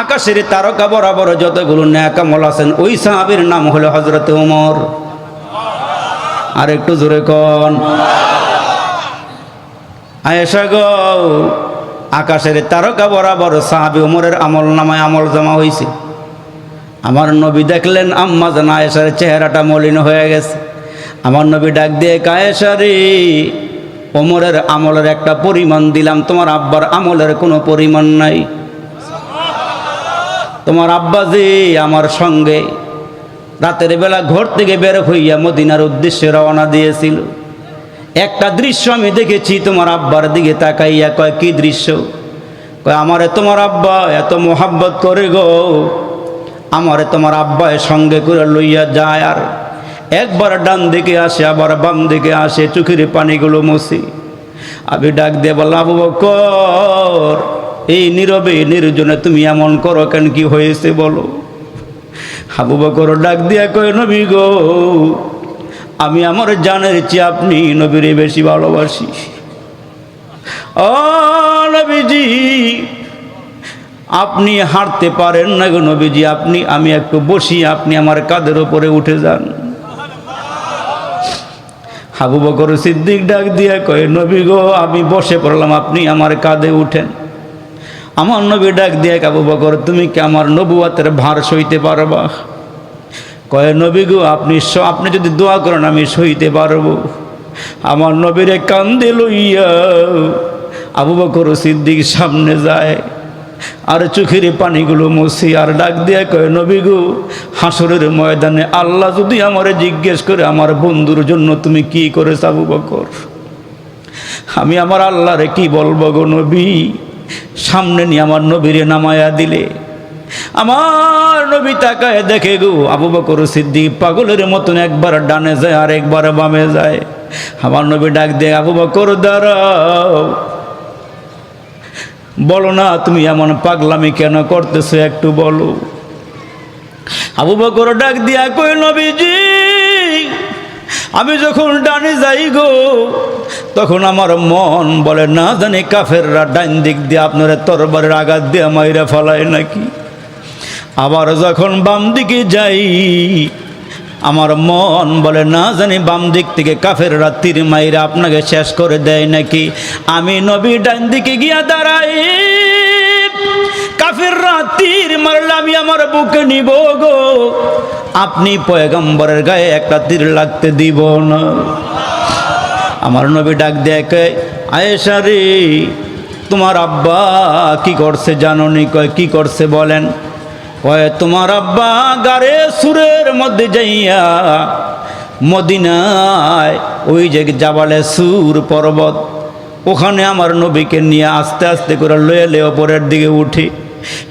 আকাশের তারকা বরাবর যতগুলো নেক আমল আছেন ওই সাহাবীর নাম হলো হযরত ওমর। আর একটু জোরে কোন আয়েশা গো, আকাশের তারকা বরাবর সাহাবী ওমরের আমল নামায় আমল জমা হয়েছে। আমার নবী দেখলেন আম্মা জান আয়েশার চেহারাটা মলিন হয়ে গেছে। আমার নবী ডাক দিয়ে আয়েশারে ওমরের আমলের একটা পরিমাণ দিলাম, তোমার আব্বার আমলের কোনো পরিমাণ নাই। তোমার আব্বা যে আমার সঙ্গে রাতের বেলা ঘর থেকে বের হইয়া মদিনার উদ্দেশ্যে রওনা দিয়েছিল, একটা দৃশ্য আমি দেখেছি। তোমার আব্বার দিকে তাকাইয়া কয় কি দৃশ্য? কয় আমারে তোমার আব্বা এত মোহাব্বত করে গো, আমারে তোমার আব্বা সঙ্গে করে লইয়া যায় আর একবার ডান দিকে আসে আবার বাম দিকে আসে, চোখের পানিগুলো মুছি। আমি ডাক দিয়ে বললাম আবু বকর এই নীরবে নির্জনে তুমি এমন করো কেন, কি হয়েছে বলো? আবু বকর ডাক দিয়া কয় নবী গো, আমি আমার জানের চেয়ে আপনি নবীরে বেশি ভালোবাসি। ও নবীজি আপনি হাঁটতে পারেন না গো নবীজি, আমি একটু বসি, আপনি আমার কাঁধের উপরে উঠে যান। আবু বকর সিদ্দিক ডাক দিয়া কয় নবী গো আমি বসে পড়লাম, আপনি আমার কাঁধে উঠেন। আমার নবী ডাক দিয়া আবু বকর তুমি কি আমার নবুয়তের ভার সইতে পারবা? কয় নবী গো আপনি যদি দোয়া করেন আমি সইতে পারবো। আমার নবীরে কান্দে লইয়া আবু বকর সিদ্দিক সামনে যায় আর চোখের পানিগুলো মুছি আর ডাক দিয়া কয় নবী গো হাসরের ময়দানে আল্লাহ যদি আমারে জিজ্ঞেস করে আমার বন্ধুর জন্য তুমি কি করেছ আবু বকর, আমি আমার আল্লাহরে কি বলবো গো নবী? সামনে নিয়ে আমার নবীরে নামায়া দিলে আমার নবী তাকায় দেখে গো আবু বকর সিদ্দিক পাগলের মতন একবার ডানে যায় আর একবার বামে যায়। আমার নবী ডাক দিয়ে আবু বকর দাঁড়াও, বলো না তুমি এমন পাগলামি কেন করতেছো, একটু বলো। আবু বকর ডাক দিয়া কই নবীজি আমি যখন ডানে যাই গো তখন আমার মন বলে না জানি কাফেররা ডান দিক দিয়ে আপনারা তরবারের আঘাত দিয়ে মাইরা ফেলায় নাকি। আবার যখন বাম দিকে যাই আমার মন বলে না জানি বাম দিক থেকে কাফেররা তীর মাইরা আপনাকে শেষ করে দেয় নাকি। আমি নবী ডান দিকে গিয়া দাঁড়াই, কাফেররা তীর মারলে আমি আমার বুকে নিব গো, আপনি পয়গম্বরের গায়ে একটা তীর লাগতে দিব না। আমার নবী ডাক দেখে, আয়েশা রে তোমার আব্বা কি করছে জানোনি? কয় কি করছে বলেন? কয় তোমার আব্বা গারে সুরের মধ্যে যাইয়া মদিনায় ওই যে জাবালে সুর পর্বত, ওখানে আমার নবীকে নিয়ে আস্তে আস্তে করে লয়ে ওপরের দিকে উঠি।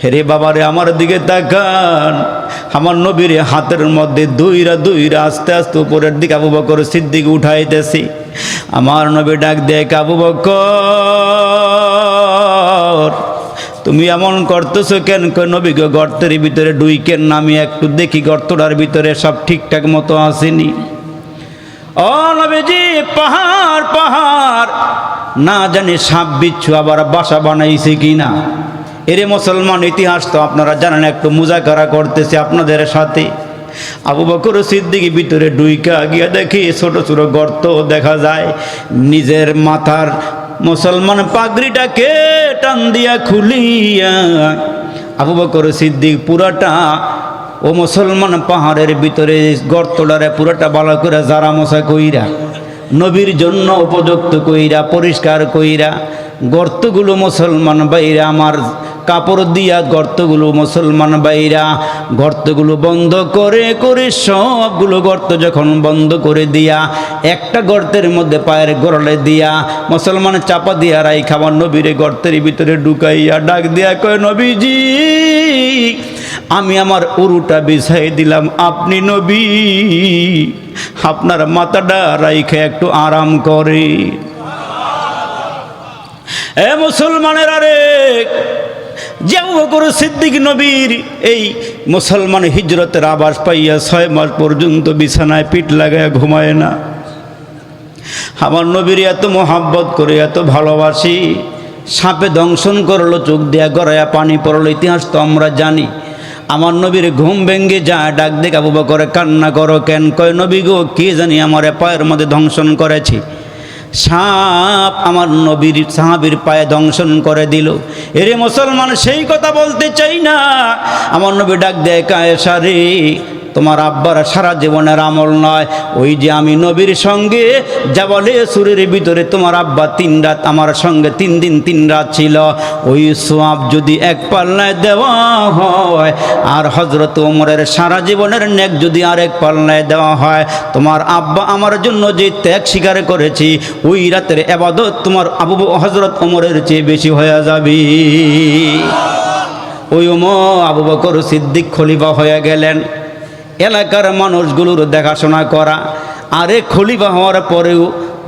হেরে বাবারে আমার দিকে তাকান, আমার নবীর হাতের মধ্যে দুইরা আস্তে আস্তে উপরের দিকে আবু বকর সিদ্দিক উঠাইতেছি। আমার নবী ডাক দেখ, আবু বকর তুমি এমন করতেছো কেন? কই নবী গো গর্তের ভিতরে ডুইকেন না, আমি একটু দেখি গর্তটার ভিতরে সব ঠিকঠাক মতো আসেনি। ও নবীজি পাহাড় পাহাড় না জানি সাপ বিচ্ছু আবার বাসা বানাইছে কিনা। এরে মুসলমান ইতিহাস তো আপনারা জানেন, একটু মুজাকারা করতেছে আপনাদের সাথে। আবু বকর সিদ্দিক ভিতরে ডুইকা গিয়া দেখি ছোট ছোট গর্ত দেখা যায়। নিজের মাথার মুসলমান পাগড়িটাকে টান দিয়া খুলিয়া আবু বকর সিদ্দিক পুরাটা ও মুসলমান পাহাড়ের ভিতরে গর্তটারে পুরাটা ভালো করে জারা মশা কইরা নবীর জন্য উপযুক্ত কইরা পরিষ্কার কইরা গর্তগুলো মুসলমান বাইরা আমার কাপড় দিয়া গর্তগুলো মুসলমান বাইরা গর্তগুলো বন্ধ করে করে সবগুলো গর্ত যখন বন্ধ করে দিয়া একটা গর্তের মধ্যে পায়ের গোড়ালে দিয়া মুসলমান চাপা দিয়া রাই খাবার নবীরে গর্তের ভিতরে ঢুকাইয়া ডাক দিয়া কয়, নবীজি আমি আমার উরুটা বিছাই দিলাম, আপনি নবী আপনার মাথাটা রাইখে একটু আরাম করে। এ মুসলমানের আরে যে আবু বকর সিদ্দিক নবীর এই মুসলমান হিজরতের আবাস পাইয়া 6 মাস পর্যন্ত বিছানায় পিঠ লাগায় ঘুমায় না। আমার নবীর এত মোহাব্বত করে এত ভালোবাসি, সাপে দংশন করলো, চোখ দিয়া গড়াইয়া পানি পড়লো, ইতিহাস তো আমরা জানি। আমার নবীর ঘুম ভেঙ্গে যায়, ডাক দেখ আবু বকর কান্না করো কেন? কয় নবী গো কে জানি আমার পায়ের মধ্যে দংশন করেছি, সাপ আমার নবীর সাহাবীর পায়ে দংশন করে দিল। এরে মুসলমান সেই কথা বলতে চাই না। আমার নবী ডাক দেয়, আয়েশা রে তোমার আব্বার সারা জীবনের আমল নয়, ওই যে আমি নবীর সঙ্গে জাবালে সুরের ভিতরে তোমার আব্বা 3 রাত আমার সঙ্গে 3 দিন 3 রাত ছিল, ওই সোয়াব যদি এক পাল্লায় দেওয়া হয় আর হযরত ওমরের সারা জীবনের নেক যদি আরেক পাল্লায় দেওয়া হয়, তোমার আব্বা আমার জন্য যে ত্যাগ স্বীকার করেছি ওই রাতের ইবাদত তোমার হযরত ওমরের চেয়ে বেশি হয়ে যাবে। ওই আবু বকর সিদ্দিক খলিফা হয়ে গেলেন। এলাকার মানুষগুলোর দেখাশোনা করা, আরে খলিফা হওয়ার পরেও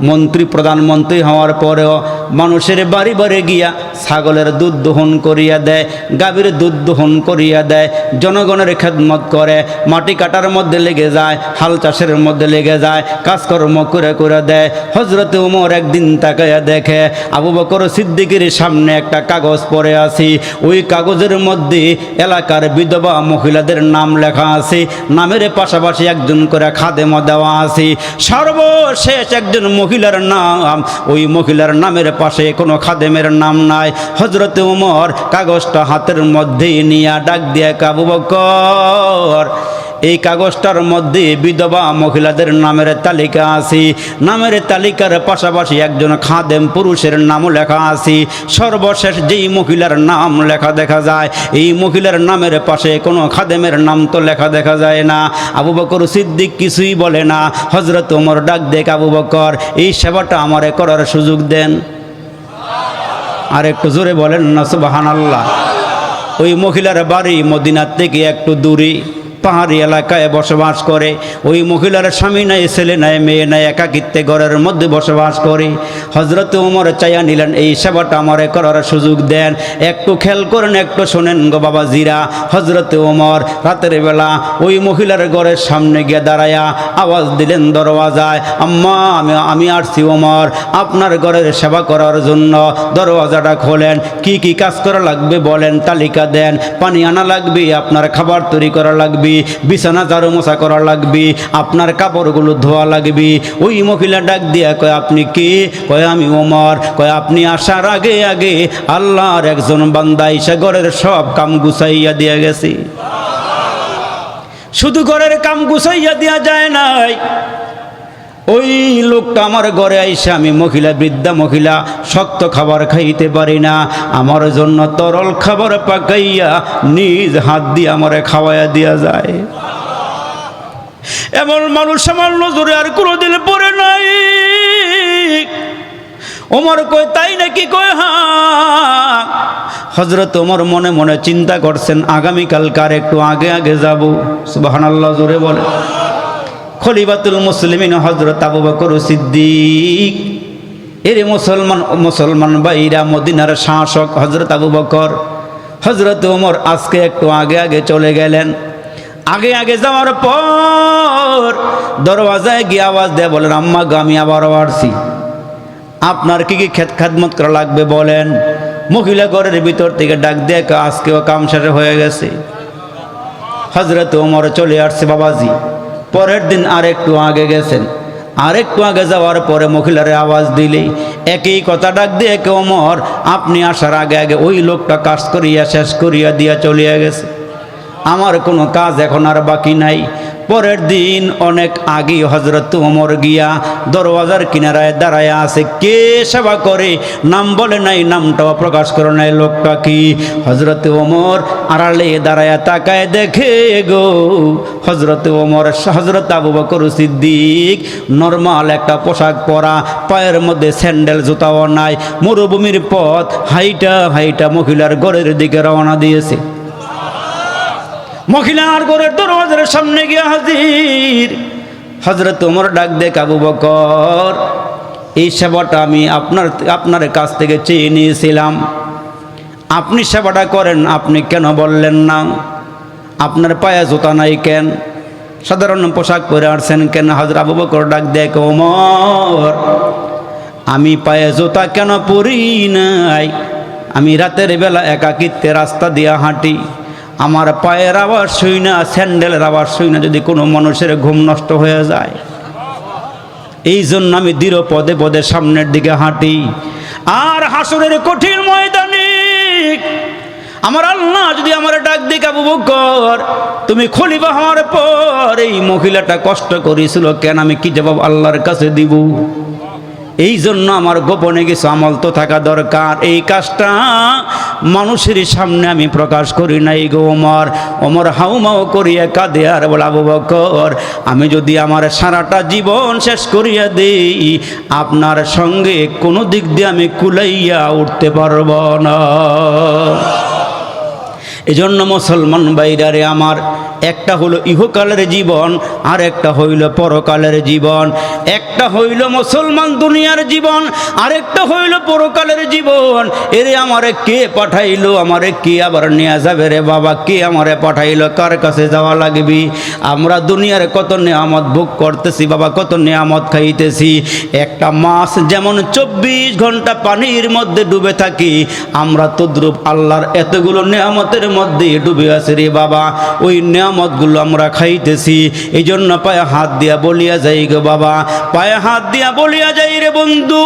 মন্ত্রী প্রধানমন্ত্রী হওয়ার পরেও মানুষের বাড়ি বাড়ি গিয়া ছাগলের দুধ দহন করিয়া দেয়, গাভীর দুধ দহন করিয়া দেয়, জনগণের খেদমত করে, মাটি কাটার মধ্যে লেগে যায়, হাল চাষের মধ্যে লেগে যায়, কাজকর্ম করে করে দেয়। হযরত ওমর একদিন তাকাইয়া দেখে আবু বকর সিদ্দিকের সামনে একটা কাগজ পড়ে আছে, ওই কাগজের মধ্যে এলাকার বিধবা মহিলাদের নাম লেখা আছে, নামের পাশাপাশি একজন করে খাদেম দেওয়া আছে। সর্বশেষ একজন মহিলার নাম, ওই মহিলার নামের পাশে কোনো খাদেমের নাম নাই। হযরত ওমর কাগজটা হাতের মধ্যে নিয়ে ডাক দিয়ে আবু বকর এই কাগজটার মধ্যে বিধবা মহিলাদের নামের তালিকা আছে, নামের তালিকার পাশাপাশি একজন খাদেম পুরুষের নামও লেখা আছে। সর্বশেষ যেই মহিলার নাম লেখা দেখা যায় এই মহিলার নামের পাশে কোনো খাদেমের নাম তো লেখা দেখা যায় না। আবু বকর সিদ্দিক কিছুই বলে না। হযরত ওমর ডাক দেখ, আবু বকর এই সেবাটা আমারে করার সুযোগ দেন। আর একটু জোরে বলেন না সুবহানাল্লাহ। ওই মহিলার বাড়ি মদিনার থেকে একটু দূরে, পাহাড়ি এলাকায় বসবাস করে। ওই মহিলার স্বামী নাই, ছেলে নাই, মেয়ে নাই, একাকিত্বে ঘরের মধ্যে বসবাস করে। হযরত ওমর চাইয়া নিলেন এই সেবাটা আমারে করার সুযোগ দেন। একটু খেয়াল করেন, একটু শোনেন গো বাবা জিরা। হযরত ওমর রাতের বেলা ওই মহিলার ঘরের সামনে গিয়ে দাঁড়ায়া আওয়াজ দিলেন দরওয়াজায়, আম্মা আমি আসছি ওমর আপনার ঘরের সেবা করার জন্য। দরওয়াজাটা খোলেন, কি কি কাজ করা লাগবে বলেন, তালিকা দেন। পানি আনা লাগবে, আপনার খাবার তৈরি করা লাগবে, বিছানা ঝাড়ু মোছা করা লাগবে, আপনার কাপড়গুলো ধোয়া লাগবে। ওই মহিলা ডাক দিয়া কয়, আপনি কি? কয়, আমি ওমর। কয়, আপনি আসার আগে আগে আল্লাহর একজন বান্দা এসে ঘরের সব কাম গুছাইয়া দিয়া গেছে। শুধু ঘরের কাম গুছাইয়া দিয়া যায় নাই, ওই লোকটা আমার ঘরে আইসা, আমি মহিলা, বৃদ্ধা মহিলা, শক্ত খাবার খাইতে পারি না, আমার জন্য তরল খাবার পাকাইয়া নিজ হাত দিয়ে আমারে খাওয়াইয়া দিয়া যায়। এমন মানুষ আমার নজরে আর কোনোদিন পড়ে নাই। ওমর কয়, তাই নাকি? কয়, হ্যাঁ। হযরত ওমর মনে মনে চিন্তা করছেন, আগামীকালকার একটু আগে আগে যাব। সুবহানাল্লাহ, জোরে বলে। খলিফাতুল মুসলিমিন হযরত আবু বকর সিদ্দিক, এরে মুসলমান ভাইরা, মদিনার শাসক হযরত আবু বকর। হযরত ওমর আজকে একটু আগে আগে চলে গেলেন। আগে আগে যাওয়ার পর দরওয়াজায় গিয়ে আওয়াজ দেয়, বলেন, আম্মা গো, আমি আবারও আসছি, আপনার কি কি খেদমত করা লাগবে বলেন। মহিলা ঘরের ভিতর থেকে ডাক দিয়ে, আজকেও কাম শেষ হয়ে গেছে। হযরত ওমর চলে আসছে বাবাজি। পরের দিন আরেকটু আগে গেছেন। আরেকটু আগে যাওয়ার পরে মহিলারে আওয়াজ দিলেই একই কথা ডাক দিয়ে, ওমর আপনি আসার আগে আগে ওই লোকটা কাজ করিয়া শেষ করিয়া দিয়া চলিয়া গেছে, আমার কোনো কাজ এখন আর বাকি নাই। পরের দিন অনেক আগে হযরত ওমর গিয়া দরওয়াজার কিনারায় দাঁড়ায় আছে। কে সেবা করে নাম বলে নাই, নামটাও প্রকাশ করে নাই। লোকটা কি? হযরত ওমর আড়ালে দাঁড়ায় তাকায় দেখে গো, হযরত ওমর, হযরত আবু বকর সিদ্দিক নরমাল একটা পোশাক পরা, পায়ের মধ্যে স্যান্ডেল জুতাও নাই, মরুভূমির পথ হাইটা হাইটা মহিলার ঘরের দিকে রওনা দিয়েছে। মহিলার ঘরের দরওয়াজার সামনে গিয়ে হাজির। হযরত ওমর ডাক দেখ, আবু বকর, এই সেবাটা আমি আপনার কাছ থেকে চেয়ে নিয়েছিলাম, আপনি সেবাটা করেন, আপনি কেন বললেন না? আপনার পায়ে জুতা নাই কেন? সাধারণ পোশাক পরে আসছেন কেন? হযরত আবু বকর ডাক দেখ, ওমর, আমি পায়ে জুতা কেন পরি নাই? আমি রাতের বেলা একাকিত্বে রাস্তা দিয়া হাঁটি, আমার পায়ের আওয়াজ শুই না, স্যান্ডেলের আওয়াজ শুই না, যদি কোনো মানুষের ঘুম নষ্ট হয়ে যায়। এই জন্য আমি দৃঢ় পদে পদে সামনের দিকে হাঁটি। আর হাসরের কঠিন ময়দানে আমার আল্লাহ যদি আমার ডাক দিক, আবু বকর তুমি খলিফা হওয়ার পর এই মহিলাটা কষ্ট করেছিল কেন, আমি কি জবাব আল্লাহর কাছে দিব? এই জন্য আমার গোপনে কিছু আমল তো থাকা দরকার। এই কাজটা মানুষের সামনে আমি প্রকাশ করি নাই গো ওমর। ওমর হাউমাউ করিয়া কাঁদে আর বলে, আবু বকর, আমি যদি আমার সারাটা জীবন শেষ করিয়া দেই, আপনার সঙ্গে কোনো দিক দিয়ে আমি কুলাইয়া উঠতে পারব না। এজন্য মুসলমান ভাইরারে আমার, একটা হলো ইহকালের জীবন, আর একটা হইল পরকালের জীবন। একটা হইল মুসলমান দুনিয়ার জীবন, আরেকটা হইল পরকালের জীবন। এরে আমারে কে পাঠাইলো, আমারে কে আবার নিয়ে যাবে রে বাবা? কে আমারে পাঠাইলো? কার কাছে যাওয়া লাগবে? আমরা দুনিয়ার কত নিয়ামত ভোগ করতেছি বাবা, কত নিয়ামত খাইতেছি। একটা মাছ যেমন 24 ঘন্টা পানির মধ্যে ডুবে থাকি, আমরা তদ্রূপ আল্লাহর এতগুলো নিয়ামতের মধ্যে ডুবে আছি রে বাবা। ওই নিয়ামতগুলো আমরা খাইতেছি। এই জন্য পায়ে হাত দিয়া বলিয়া যাই গো বাবা, পায়ে হাত দিয়া বলিয়া যাই রে বন্ধু,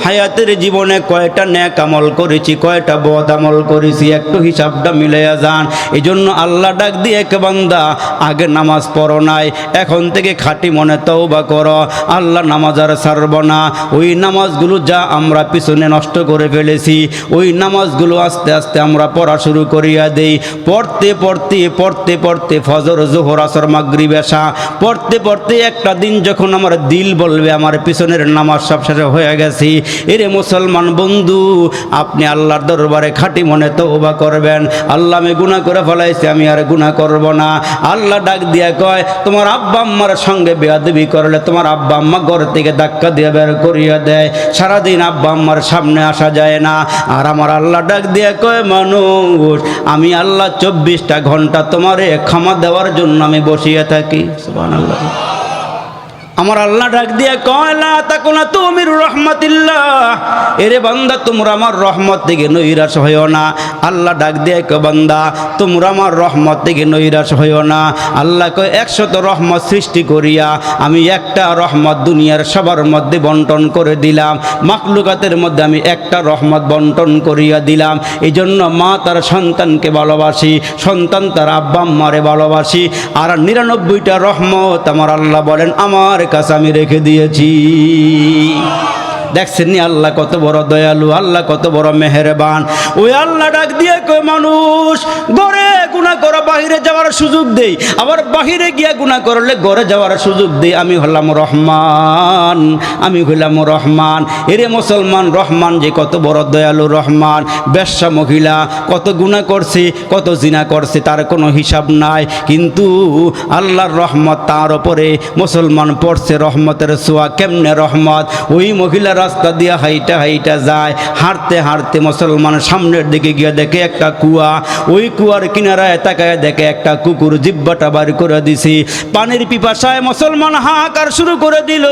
হায়াতের জীবনে কয়টা নেক আমল করেছি, কয়টা বদ আমল করেছি, একটু হিসাবটা মিলাইয়া যান। এই জন্য আল্লাহ ডাক দিয়ে, এক বান্দা আগে নামাজ পড়ো নাই, এখন থেকে খাঁটি মনে তওবা করো, আল্লাহ নামাজ আর ছাড়ব না। ওই নামাজগুলো যা আমরা পিছনে নষ্ট করে ফেলেছি, ওই নামাজগুলো আস্তে আস্তে আমরা পড়া শুরু করিয়া দেই। পড়তে পড়তে পড়তে পড়তে ফজর জোহর আসর মাগরিব এশা পড়তে পড়তে একটা দিন যখন আমার দিল বলবে আমার পিছনের নামাজ সব শেষ হয়ে গেছি, এরে মুসলমান বন্ধু আপনি আল্লাহর দরবারে খাঁটি মনে তওবা করবেন, আল্লাহ আমি গুনাহ করে ফেলাইছি, আমি আর গুনাহ করব না। আল্লাহ ডাক দিয়া কয় তোমার আব্বা আম্মার সঙ্গে বেয়াদবি করলে তোমার আব্বা আম্মা ঘর থেকে ধাক্কা দিয়ে বের করিয়া দেয়, সারাদিন আব্বা আম্মার সামনে আসা যায় না। আর আমার আল্লাহ ডাক দিয়া কয় মানুষ আমি আল্লাহ 24টা ঘন্টা তোমারে ক্ষমা দেওয়ার জন্য আমি বসিয়ে থাকি। সুবহানাল্লাহ। আমার আল্লাহ ডাক দিয়া কয় লা তাকুনা তুমির রহমাতিল্লাহ, এরে বান্দা তোমরা আমার রহমত থেকে নৈরাশ হইও না। আল্লাহ ডাক দিয়া কয় বান্দা তোমরা আমার রহমত থেকে নৈরাশ হইও না। আল্লাহ কয় 100 রহমত সৃষ্টি করিয়া আমি একটা রহমত দুনিয়ার সবার মধ্যে বন্টন করে দিলাম, মাখলুকাতের মধ্যে আমি একটা রহমত বন্টন করিয়া দিলাম। এই জন্য মা তার সন্তানকে ভালোবাসি, সন্তান তার আব্বা আম্মারে ভালোবাসি, আর 99টা রহমত আমার আল্লাহ বলেন আমার কাছে আমি রেখে দিয়েছি। দেখছেন নি আল্লাহ কত বড় দয়ালু, আল্লাহ কত বড় মেহেরবান। ওই আল্লাহ ডাক দিয়ে কয় মানুষ ঘরে গুনাহ করে বাহিরে যাওয়ার সুযোগ দেই, আবার বাহিরে গিয়া গুনাহ করলে ঘরে যাওয়ার সুযোগ দেই। আমি হলাম রহমান, আমি হইলাম রহমান। এরে মুসলমান রহমান যে কত বড় দয়ালু রহমান। বেশ্যা মহিলা কত গুনাহ করছে, কত জিনা করছে, তার কোনো হিসাব নাই, কিন্তু আল্লাহর রহমত তার উপরে। মুসলমান পড়ছে রহমতের ছোঁয়া। কেমনে রহমত? ওই মহিলা রাস্তা দিয়ে হাইটা হাইটা যায়, হাঁটতে হাঁটতে মুসলমান সামনের দিকে গিয়ে দেখে একটা কুয়া, ওই কুয়ার কিনারায় তাকায় দেখে একটা কুকুর জিব্বাটা বার করে দিছি। পানির পিপাসায় মুসলমান হাহাকার শুরু করে দিল।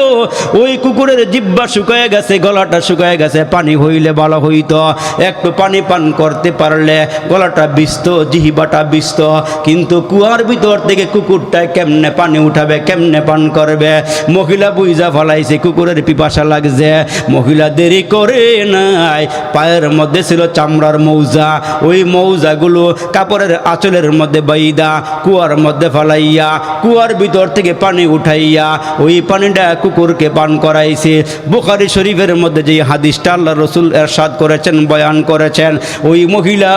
ওই কুকুরের জিব্বা শুকায় গেছে, গলাটা শুকায় গেছে, পানি হইলে ভালো হইতো, একটু পানি পান করতে পারলে গলাটা বিস্ত, জিহিবাটা বিস্ত, কিন্তু কুয়ার ভিতর থেকে কুকুরটা কেমনে পানি উঠাবে, কেমনে পান করবে? মহিলা বুঝা ফলাইছে কুকুরের পিপাসা লাগছে। মহিলা দেরি করে নাই, পায়ের মধ্যে ছিল চামড়ার মৌজা, ওই মৌজাগুলো কাপড়ের আঁচলের মধ্যে বাইদা কুয়ার মধ্যে ফালাইয়া কুয়ার ভিতর থেকে পানি উঠাইয়া ওই পানিটা কুকুরকে পান করাইছে। বুখারী শরীফের মধ্যে যে হাদিসটা আল্লাহ রসুল ইরশাদ করেছেন, বয়ান করেছেন, ওই মহিলা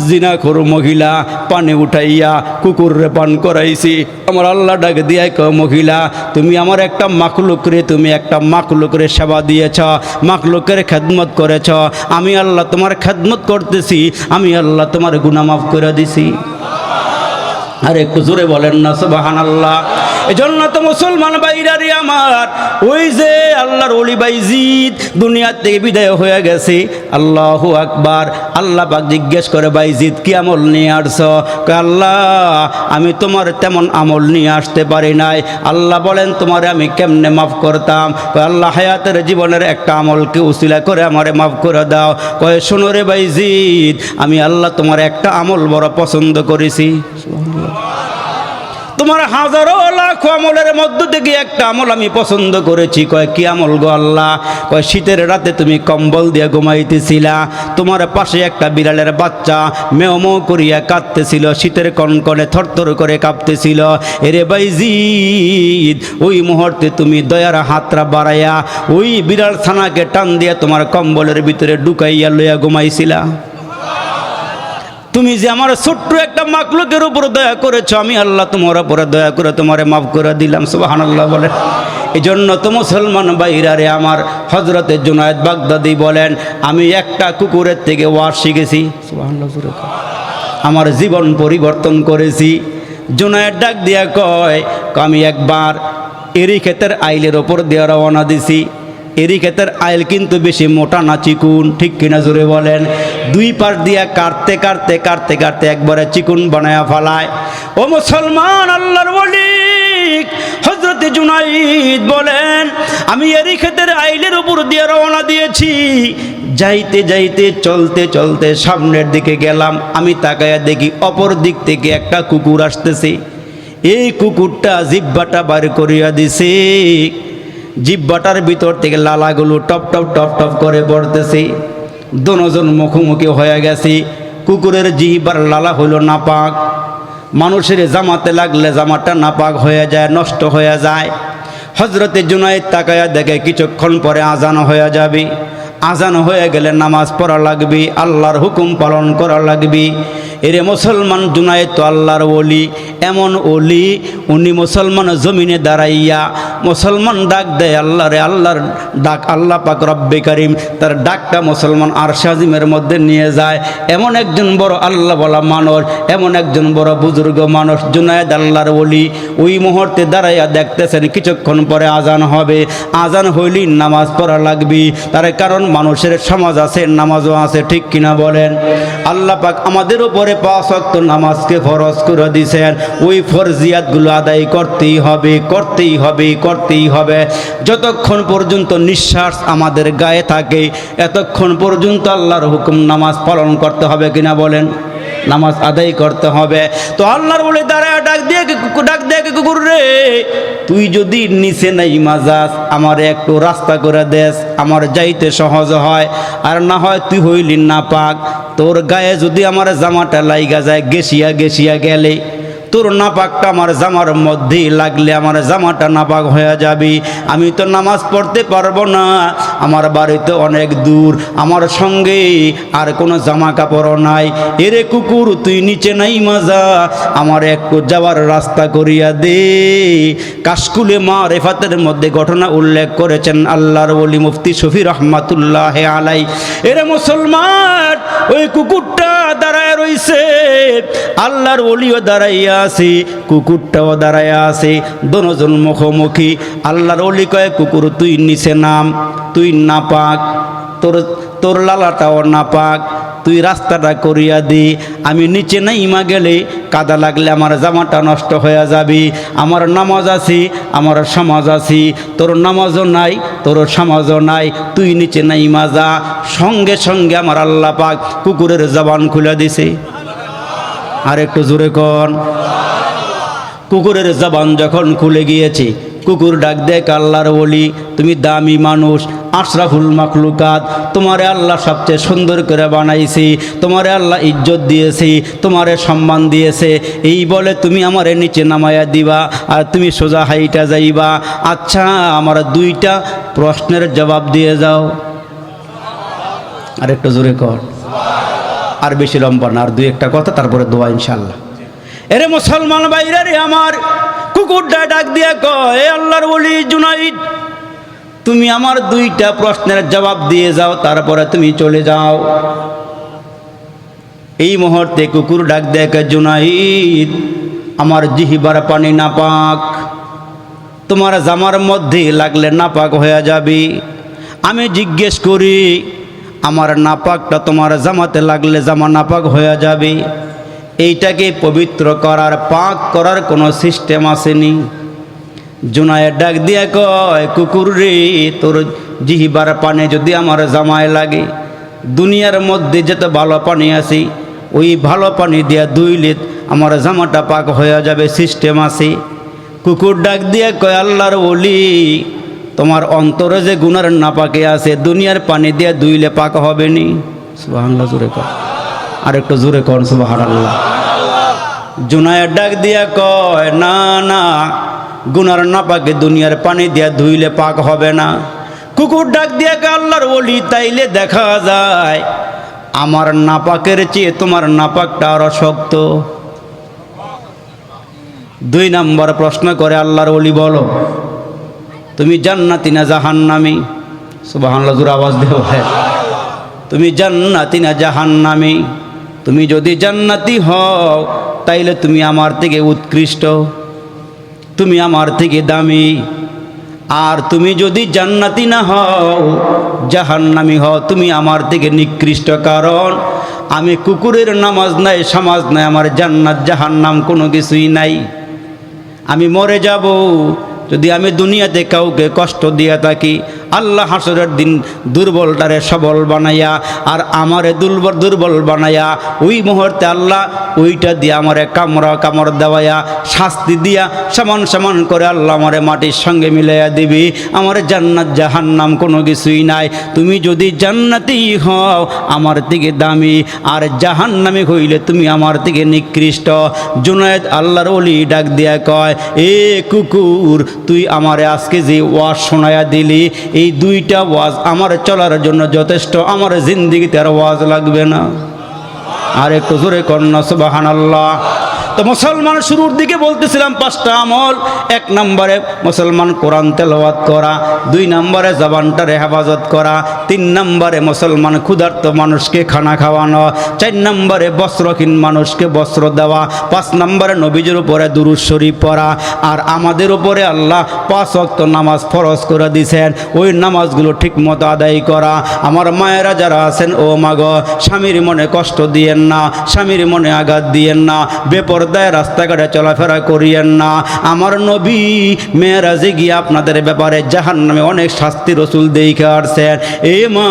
জিনাখোর মহিলা পানি উঠাইয়া কুকুররে পান করাইছি। আমার আল্লাহ ডাক দিয়া কয় মহিলা তুমি আমার একটা মাখলুকরে, তুমি একটা মাখলুকরে সেবা দিয়েছ, মাখলুকের খেদমত করেছ, আমি আল্লাহ তোমার খেদমত করতেছি, আমি আল্লাহ তোমার গুনাহ মাফ করে দিছি। আরে একটু জোরে বলেন না সুবহানাল্লাহ। এজন্য তো মুসলমান ভাইরারে আমার, ওই যে আল্লাহর ওলি বাইজিদ দুনিয়া থেকে বিদায় হয়ে গেছে, আল্লাহু আকবার। আল্লাহ পাক জিজ্ঞেস করে বাইজিদ কি আমল নিয়ে আসছো? কয় আল্লাহ আমি তোমার তেমন আমল নিয়ে আসতে পারি নাই। আল্লাহ বলেন তোমারে আমি কেমনে মাফ করতাম? কয় আল্লাহ হায়াতের জীবনের একটা আমলকে উসিলা করে আমারে মাফ করে দাও। কয় শোনো রে বাইজিদ, আমি আল্লাহ তোমার একটা আমল বড় পছন্দ করেছি। তোমার হাজারো লাখ আমলের মধ্য থেকে একটা আমল আমি পছন্দ করেছি। কয় কি আমল গো আল্লাহ? কয় শীতের রাতে তুমি কম্বল দিয়ে ঘুমাইতেছিলা, তোমার পাশে একটা বিড়ালের বাচ্চা মেও মেও করিয়া কাঁদতেছিল, শীতের কনকনে থরথর করে কাঁপতেছিল। এরে বাইজিদ ওই মুহূর্তে তুমি দয়ার হাতটা বাড়াইয়া ওই বিড়াল ছানাকে টান দিয়া তোমার কম্বলের ভিতরে ঢুকাইয়া লইয়া ঘুমাইছিলা। তুমি যে আমার ছোট্ট একটা মাখলুকের উপর দয়া করেছ, আমি আল্লাহ তোমার উপরে দয়া করে তোমারে মাফ করে দিলাম। সুবহানাল্লাহ বলে। এই জন্য তো মুসলমান ভাইরারে আমার, হযরতে জুনায়েদ বাগদাদি বলেন আমি একটা কুকুরের থেকে ওয়াজ শিখেছি, সুবহানাল্লাহ, আমার জীবন পরিবর্তন করেছি। জুনায়েদ ডাক দিয়া কয় আমি একবার এরি ক্ষেতের আইলের ওপর দিয়ে রওনা দিছি। এরি ক্ষেতের আইল কিন্তু বেশি মোটা না চিকুন, ঠিক কিনা জোরে বলেন? দুই পাশ দিয়া কাটতে কাটতে কাটতে কাটতে একবারে চিকুন বানায়া ফালায়। ও মুসলমান আল্লাহর ওলি হযরতে জুনাইদ বলেন আমি এরি ক্ষেতের আইলের উপর দিয়ে রওনা দিয়েছি। যাইতে যাইতে চলতে চলতে সামনের দিকে গেলাম, আমি তাকায়া দেখি অপর দিক থেকে একটা কুকুর আসতেছে। এই কুকুরটা জিহ্বাটা বার করিয়া দিছে, জিহ্বাটার ভিতর থেকে লালাগুলো টপ টপ টপ টপ করে পড়তেছে। দুজন মুখোমুখি হয়ে গেছে। কুকুরের জিহ্বার লালা হইল নাপাক। মানুষের জামাতে লাগলে জামাটা নাপাক হয়ে যায়, নষ্ট হয়ে যায়। হযরতে জুনায়েদ তাকায়া দেখে কিছুক্ষণ পরে আজান হয়ে যাবে। আজান হয়ে গেলে নামাজ পড়া লাগবে, আল্লাহর হুকুম পালন করা লাগবে। এরে মুসলমান, জুনায়েদ তো আল্লাহর ওলি, এমন ওলি উনি মুসলমান জমিনে দাঁড়াইয়া মুসলমান ডাক দেয় আল্লাহরে, আল্লাহর ডাক আল্লাহ পাক রব্বে কারিম তার ডাকটা মুসলমান আরশে আজিমের মধ্যে নিয়ে যায়। এমন একজন বড় আল্লাহ বলা মানুষ, এমন একজন বড় বুজুর্গ মানুষ জুনায়েদ আল্লাহর ওলি। ওই মুহূর্তে দাঁড়াইয়া দেখতেছেন কিছুক্ষণ পরে আজান হবে, আজান হইলেই নামাজ পড়া লাগবে। তার কারণ মানুষের সমাজ আছে, নামাজও আছে, ঠিক কিনা বলেন? আল্লাহ পাক আমাদের উপরে 5 ওয়াক্ত নামাজকে ফরজ করে দিয়েছেন। ওই ফরজিয়াতগুলো আদায় করতেই হবে, করতেই হবে, করতেই হবে। যতক্ষণ পর্যন্ত নিঃশ্বাস আমাদের গায়ে থাকে এতক্ষণ পর্যন্ত আল্লাহর হুকুম নামাজ পালন করতে হবে, কিনা বলেন? নামাজ আদায় করতে হবে। তো আল্লাহর বলে দাঁড়ায় ডাক দিয়ে কুকুর রে, তুই যদি নিচে নাই মাজাস আমার একটু রাস্তা করে দেস, আমার যাইতে সহজ হয়। আর না হয় তুই হইলি না পাক, তোর গায়ে যদি আমার জামাটা লাইগা যায় গেছিয়া গেছিয়া গেলে, তোর নাপাকটা আমার জামার মধ্যে লাগলে আমার জামাটা নাপাক হয়ে যাবে। আমি তো নামাজ পড়তে পারবো না, আমার বাড়িতে অনেক দূর, আমার সঙ্গে আর কোনো জামা কাপড় নাই। এরে কুকুর, তুই নিচে নাই মাজা, আমার একটু যাওয়ার রাস্তা করিয়া দে। কাশকুলে মারিফাতের মধ্যে ঘটনা উল্লেখ করেছেন আল্লাহর ওলি মুফতি শফি রহমাতুল্লাহ আলাই। এরে মুসলমান, ওই কুকুরটা দাঁড়ায় রইছে, আল্লাহর ওলিও দাঁড়াইয়া আছে, কুকুরটাও দাঁড়াইয়া আছে, দুজন মুখোমুখি। আল্লাহর ওলি কয়, কুকুর তুই নিচে নাম, তুই নাপাক, তোর লালাটাও নাপাক, তুই রাস্তাটা করিয়া দি। আমি নিচে নাইমা গেলে কাদা লাগলে আমার জামাটা নষ্ট হয়ে যাবে। আমার নামাজ আছি, আমার সমাজ আছি, তোর নামাজও নাই, তোর সমাজও নাই, তুই নিচে নাইমা যা। সঙ্গে সঙ্গে আমার আল্লাহ পাক কুকুরের জবান খুলে দিছে। আর একটু জোরে কন। কুকুরের জবান যখন খুলে গিয়েছে, কুকুর ডাক দেখ, আল্লাহর ওলি তুমি দামি মানুষ, আশরাফুল মাখলুকাত, তোমারে আল্লাহ সবচেয়ে সুন্দর করে বানাইছি, তোমারে আল্লাহ ইজ্জত দিয়েছি, তোমারে সম্মান দিয়েছে, এই বলে তুমি আমারে নিচে নামাইয়া দিবা আর তুমি সোজা হাইটা যাইবা। আচ্ছা, আমার 2টা প্রশ্নের জবাব দিয়ে যাও। আর একটু জোরে কর, আর বেশি লম্বা না, আর 2-1টা কথা, তারপরে দোয়া ইনশাল্লাহ। এরে মুসলমান ভাইরা রে আমার, কুকুরটা ডাক দিয়া কয়, আল্লাহর ওলি জুনাইদ, তুমি আমার 2টা প্রশ্নের জবাব দিয়ে যাও, তারপরে তুমি চলে যাও। এই মুহূর্তে কুকুর ডাক দেয়, জুনাইদ, আমার জিহ্বার পানি নাপাক, তোমার জামার মধ্যে লাগলে নাপাক হয়ে যাবে। আমি জিজ্ঞেস করি, আমার নাপাকটা তোমার জামাতে লাগলে জামা নাপাক হয়ে যাবে, এইটাকে পবিত্র করার, পাক করার কোনো সিস্টেম আসেনি? জুনায়েদ ডাক দিয়া কয়, কুকুর রে, তোর জিহ্বার পানি যদি আমার জামায় লাগে, দুনিয়ার মধ্যে যত ভালো পানি আছে ওই ভালো পানি দিয়া ধুইলে আমার জামাটা পাক হয়ে যাবে, সিস্টেম আছে? কুকুর ডাক দিয়া কয়, আল্লাহর ওলি, তোমার অন্তরে যে গুনার নাপাকে আছে দুনিয়ার পানি দিয়া ধুইলে পাক হবে নি? সুবহানাল্লাহ, জোরে কর, আর একটু জোরে কর সুবহানাল্লাহ। জুনায়েদ ডাক দিয়া কয়, না না, গুনার নাপাকে দুনিয়ার পানি দিয়া ধুইলে পাক হবে না। কুকুর ডাক দিয়া কয়, আল্লাহর ওলি, তাইলে দেখা যায় আমার নাপাকের চেয়ে তোমার নাপাকটা আরো শক্ত। 2 নম্বর প্রশ্ন করে আল্লাহর ওলি, বলো তুমি জান্নাতি না জাহান্নামী? সুবহানাল্লাহ, জোরে আওয়াজ দেও ভাই। তুমি জান্নাতি না জাহান্নামী? তুমি যদি জান্নাতি হও তাইলে তুমি আমার থেকে উৎকৃষ্ট, তুমি আমার থেকে দামি। আর তুমি যদি জান্নাতি না হও, জাহান্নামী হও, তুমি আমার থেকে নিকৃষ্ট। কারণ আমি কুকুরের নামাজ নাই, সমাজ নাই, আমার জান্নাত জাহান্নাম কোনো কিছুই নাই। আমি মরে যাব যদি আমি দুনিয়াতে কাউকে কষ্ট দিয়া থাকি, আল্লাহ হাসরের দিন দুর্বলটারে সবল বানাইয়া আর আমারে দুর্বল বানাইয়া ওই মুহূর্তে আল্লাহ ওইটা দিয়ে আমারে কামড় দেওয়াইয়া শাস্তি দিয়া সমান সমান করে আল্লাহ আমারে মাটির সঙ্গে মিলাইয়া দিবি। আমার জান্নাত জাহান্নাম কোনো কিছুই নাই। তুমি যদি জান্নাতি হও আমার থেকে দামি, আর জাহান্নামী হইলে তুমি আমার থেকে নিকৃষ্ট। জুনায়েদ আল্লাহর ওলি ডাক দিয়া কয়, এ কুকুর, তুই আমারে আজকে যে ওয়াজ শোনায়া দিলি, এই এই দুইটা ওয়াজ আমার চলার জন্য যথেষ্ট, আমার জিন্দিগিতে আর ওয়াজ লাগবে না। আর একটু জোরে কন্যা সুবহানাল্লাহ। তো মুসলমান শুরুর দিকে বলতেছিলাম 5টা আমল। 1 নম্বরে মুসলমান কোরআন তেলাওয়াত করা, 2 নম্বরে জবানটারে হেফাজত করা, 3 নম্বরে মুসলমান ক্ষুধার্ত মানুষকে খানা খাওয়ানো, 4 নম্বরে বস্ত্রহীন মানুষকে বস্ত্র দেওয়া, 5 নম্বরে নবীজির উপরে দুরূদ শরীফ পড়া। আর আমাদের উপরে আল্লাহ 5 ওয়াক্ত নামাজ ফরজ করে দিয়েছেন, ওই নামাজগুলো ঠিকমতো আদায় করা। আমার মায়েরা যারা আছেন, ও মাগো, স্বামীর মনে কষ্ট দিয়েন না, স্বামীর মনে আঘাত দিয়েন না, বেপরদায় রাস্তাঘাটে চলাফেরা করিয়েন না। আমার নবী মেরাজে গিয়ে আপনাদের ব্যাপারে জাহান্নামে অনেক শাস্তি রসুল দেখে আসছেন। এই মা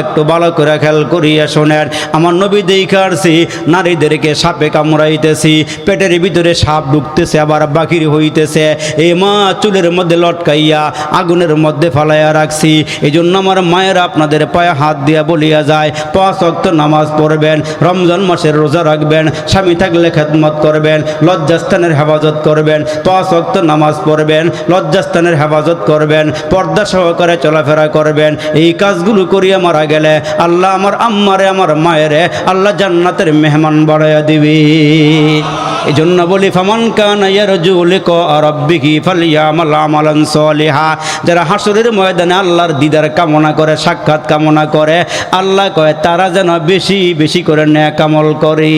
একটু ভালো করে খেয়াল করিয়া শোনেন, আমার নবী দেখে আসছি নারীদেরকে সাপে কামড়াইতেছি, পেটের ভিতরে সাপ ঢুকতেছে আবার বাকির হইতেছে। এই মা চুলের মধ্যে লটকাইয়া আগুনের মধ্যে ফালাইয়া রাখছি। এই জন্য আমার মায়েরা আপনাদের পায়ে হাত দিয়া বলিয়া যায়, 5 ওয়াক্ত নামাজ পড়বেন, রমজান মাসের রোজা রাখবেন, স্বামী থাকলে খেদমত করবেন, লজ্জাস্থানের হেফাজত করবেন, 5 ওয়াক্ত নামাজ পড়বেন, লজ্জাস্থানের হেফাজত করবেন, পর্দা সহকারে চলাফেরা করবেন। এই কাজগুলো করিয়া মারা গেলে আল্লাহ আমার আম্মারে, আমার মায়েরে আল্লাহ জান্নাতের মেহমান বাড়াইয়া দিবে। এই জন্য বলি, ফামান কানা ইয়ারজু লিকা রাব্বিহি ফালইয়ামাল আমালান সালিহা। যারা হাসরের ময়দানে আল্লাহর দিদার কামনা করে, সাক্ষাৎ কামনা করে, আল্লাহ কয় তারা যেন বেশি বেশি করে নেক আমল করে,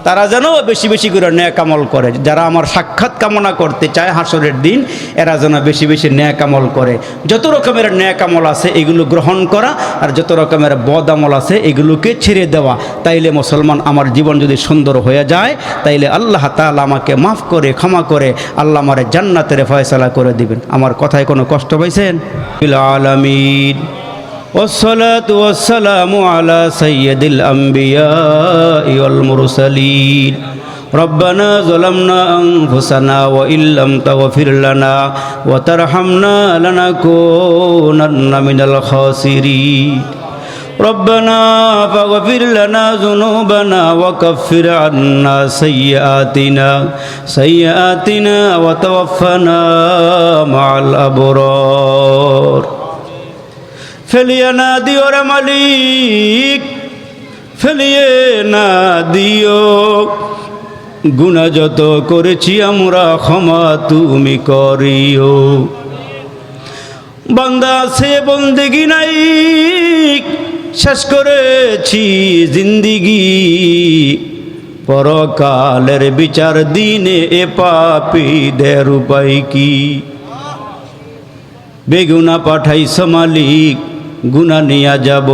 তারা যেন বেশি বেশি করে নেক আমল করে। যারা আমার সাক্ষাৎ কামনা করতে চায় হাসরের দিন, এরা যেন বেশি বেশি নেক আমল করে। যত রকমের নেক আমল আছে এগুলো গ্রহণ করা, আর যত রকমের বদ আমল আছে এগুলোকে ছেড়ে দেওয়া। তাইলে মুসলমান, আমার জীবন যদি সুন্দর হয়ে যায়, তাইলে আল্লাহ তাআলা আমাকে মাফ করে, ক্ষমা করে আল্লাহ আমার জান্নাতের ফয়সালা করে দিবেন। আমার কথায় কোনো কষ্ট পাইছেন? বিল আলামিন। والصلاة والسلام على سيد الأنبياء والمرسلين. ربنا ظلمنا أنفسنا وإن لم تغفر لنا وترحمنا لنكونن من الخاسرين. ربنا فاغفر لنا ذنوبنا وكفر عنا سيئاتنا وتوفنا مع الأبرار. ফেলিয়ে না দিও রে মালিক, ফেলিয়ে না দিও, গুনাহ যত করেছি আমরা ক্ষমা তুমি করিও। বান্দা আছে বন্দেগি নাই, শেষ করেছি জিন্দিগি, পরকালের বিচার দিনে এ পাপীদের উপায় কি? বেগুনা পাঠাইছ মালিক, গুনাহ নিয়া যাব,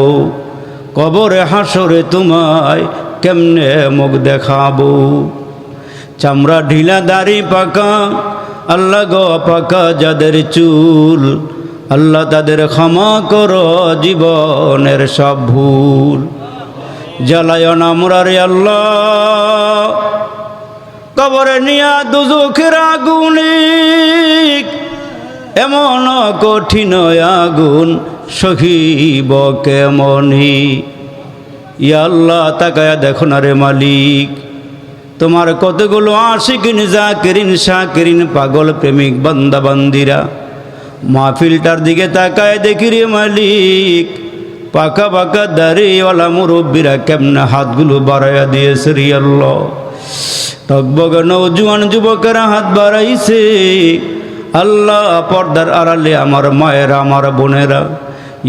কবরে হাসরে তোমায় কেমনে মুখ দেখাবো? চামড়া ঢিলা দাড়ি পাকা, আল্লাহ গো পাকা যাদের চুল, আল্লাহ তাদের ক্ষমা করো জীবনের সব ভুল। জ্বালায় না আমরা রে আল্লাহ, কবরে নিয়া দুজখের আগুনে, এমন কঠিন আগুন সহিব কেমনি? ইয়া আল্লাহ তাকায়া দেখো না রে মালিক, তোমার কতগুলো আশিকিন, জাকিরিন, শাকিরিন, পাগল প্রেমিক বান্দা বান্দিরা মাহফিলটার দিকে তাকায় দেখি রে মালিক, পাকা পাকা দাড়িওয়ালা মুরব্বীরা কেমনে হাতগুলো বাড়াইয়া দিয়েছে রে আল্লাহ। টকবগ নওজোয়ান যুবকেরা হাত বাড়াইছে। আল্লাহ পর্দার আড়ালে আমার মায়েরা, আমার বোনেরা,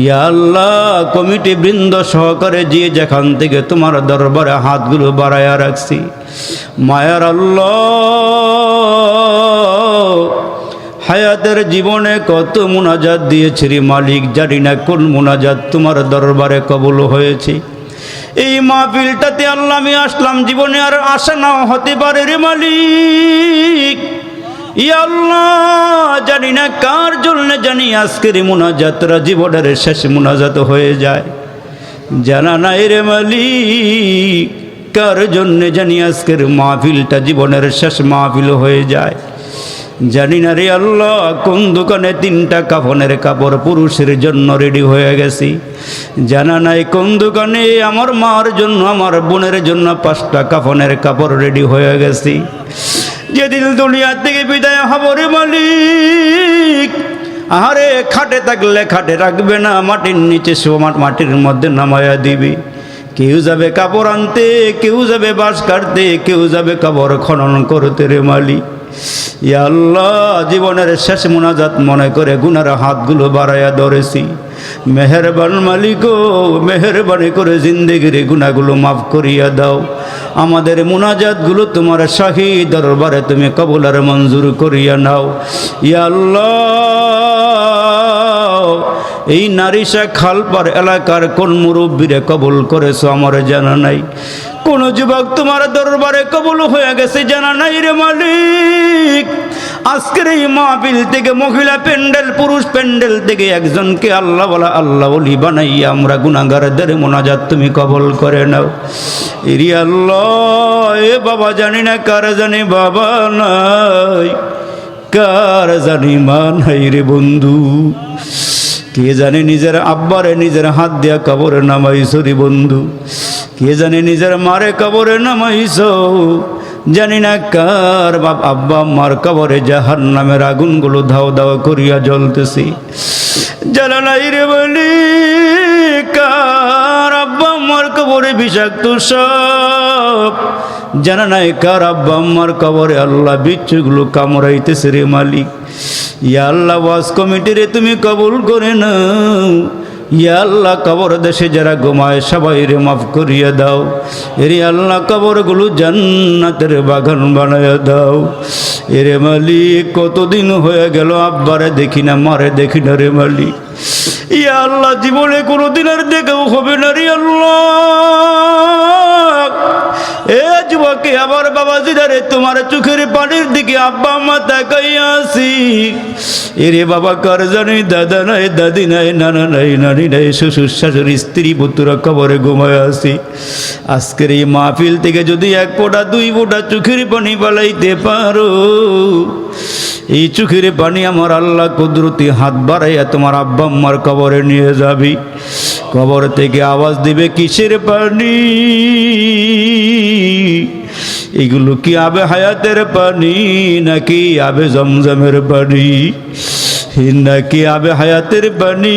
ইয়া আল্লাহ কমিটি বৃন্দ সহকারে যে যেখান থেকে তোমার দরবারে হাতগুলো বাড়াইয়া রাখছি, মায়ার আল্লাহ হায়াতের জীবনে কত মুনাজাত দিয়েছি রে মালিক, জানি না কোন মুনাজাত তোমার দরবারে কবুল হয়েছে। এই মাহফিলটাতে আল্লাহ আমি আসলাম, জীবনে আর আশা নাও হতে পারে রে মালিক। ইয়া আল্লাহ জানি না কার জন্য জানি আজকের মুনাজাতরা জীবনের শেষ মুনাজাত হয়ে যায়, জানা নাই রে মালিক কার জন্য জানি আজকের মাহফিলটা জীবনের শেষ মাহফিল হয়ে যায়। জানি না রে আল্লাহ কোন দোকানে 3টা কাফনের কাপড় পুরুষের জন্য রেডি হয়ে গেছি, জানা নাই কোন দোকানে আমার মার জন্য, আমার বোনের জন্য 5টা কাফনের কাপড় রেডি হয়ে গেছি। যেদিন দুনিয়া থেকে বিদায় হব রে মালিক, আরে খাটে থাকলে খাটে রাখবে না, মাটির নিচে মাটির মধ্যে নামায়া দিবে। কেউ যাবে কাপড় আনতে, কেউ যাবে বাঁশ কাটতে, কেউ যাবে কবর খনন করতে রে মালিক। ইয়া আল্লাহ, জীবনের শেষ মুনাজাত মনে করে গুনার হাতগুলো বাড়াইয়া ধরেছি। মেহেরবান মালিক, মেহেরবানি করে জিন্দেগির গুনাহগুলো মাফ করিয়া দাও। আমাদের মুনাজাতগুলো তোমার শাহী দরবারে তুমি কবুল আর মঞ্জুর করিয়া নাও। ইয়া আল্লাহ, এই নারিশা খালপার এলাকার কোন মুরব্বীরে কবুল করেছো আমার জানা নাই, কোন যুবক তোমার দরবারে কবুল হয়ে গেছে জানা নাই রে মালিক। আজকের এই মাহফিল থেকে, মহিলা প্যান্ডেল, পুরুষ প্যান্ডেল থেকে একজনকে আল্লাহ বলা আল্লাহ বলি বানাইয়া আমরা গুনাহগারদের মোনাজাত তুমি কবুল করে নাও। ইরি আল্লাহ, এ বাবা জানি না কার জানি বাবা নাই, কার জানি মা নাই রে বন্ধু। কে জানে নিজের আব্বারে নিজের হাত দিয়া কবরে নামাইছো রে বন্ধু, কে জানে নিজের মারে কবরে নামাইছো। জানি না কার বাপ আব্বা আম্মার কবরে জাহান্নামের আগুনগুলো ধাও ধাও করিয়া জ্বলতেছি, জানা নাই রে বলি কার আব্বা আম্মার কবরে বিষাক্ত সাপ, জানা নাই কার আব্বা আম্মার কবরে আল্লাহ বিচ্ছুগুলো কামড়াইতেছে রে মালিক। ইয়া আল্লাহ, ওয়াজ কমিটিরে তুমি কবুল করে নাও। ইয়া আল্লাহ, কবর দেশে যারা ঘুমায় সবাই রে মাফ করিয়া দাও। এরে আল্লাহ, কবরগুলো জান্নাতের বাগান বানাইয়া দাও। এরে মালিক, কতদিন হয়ে গেল আব্বারে দেখি না, মারে দেখি না রে মালিক। ইয়া আল্লাহ, জীবনে কোনোদিন আর দেখাও হবে না রে আল্লাহ। এ যুবকে আবার বাবাজিদারে তোমার চোখের পানির দিকে আব্বা আম্মা তাকাইয়া আছি। এরে বাবা, কার জানি দাদা নাই, দাদি নাই, নানা নাই, নানি নাই, শ্বশুর শাশুড়ি, স্ত্রী পুত্রা কবরে ঘুমায় আছি। আজকের এই মাহফিল থেকে যদি এক ফোঁটা দুই ফোঁটা চোখের পানি বালাইতে পারো, এই চোখের পানি আমার আল্লাহ কুদরতি হাত বাড়াইয়া তোমার আব্বা আম্মার কবরে নিয়ে যাবি। কবর থেকে আওয়াজ দিবে, কিসের পানি এগুলো? কি আবে হায়াতের পানি নাকি আবে জমজমের পানি, নাকি আবে হায়াতের পানি?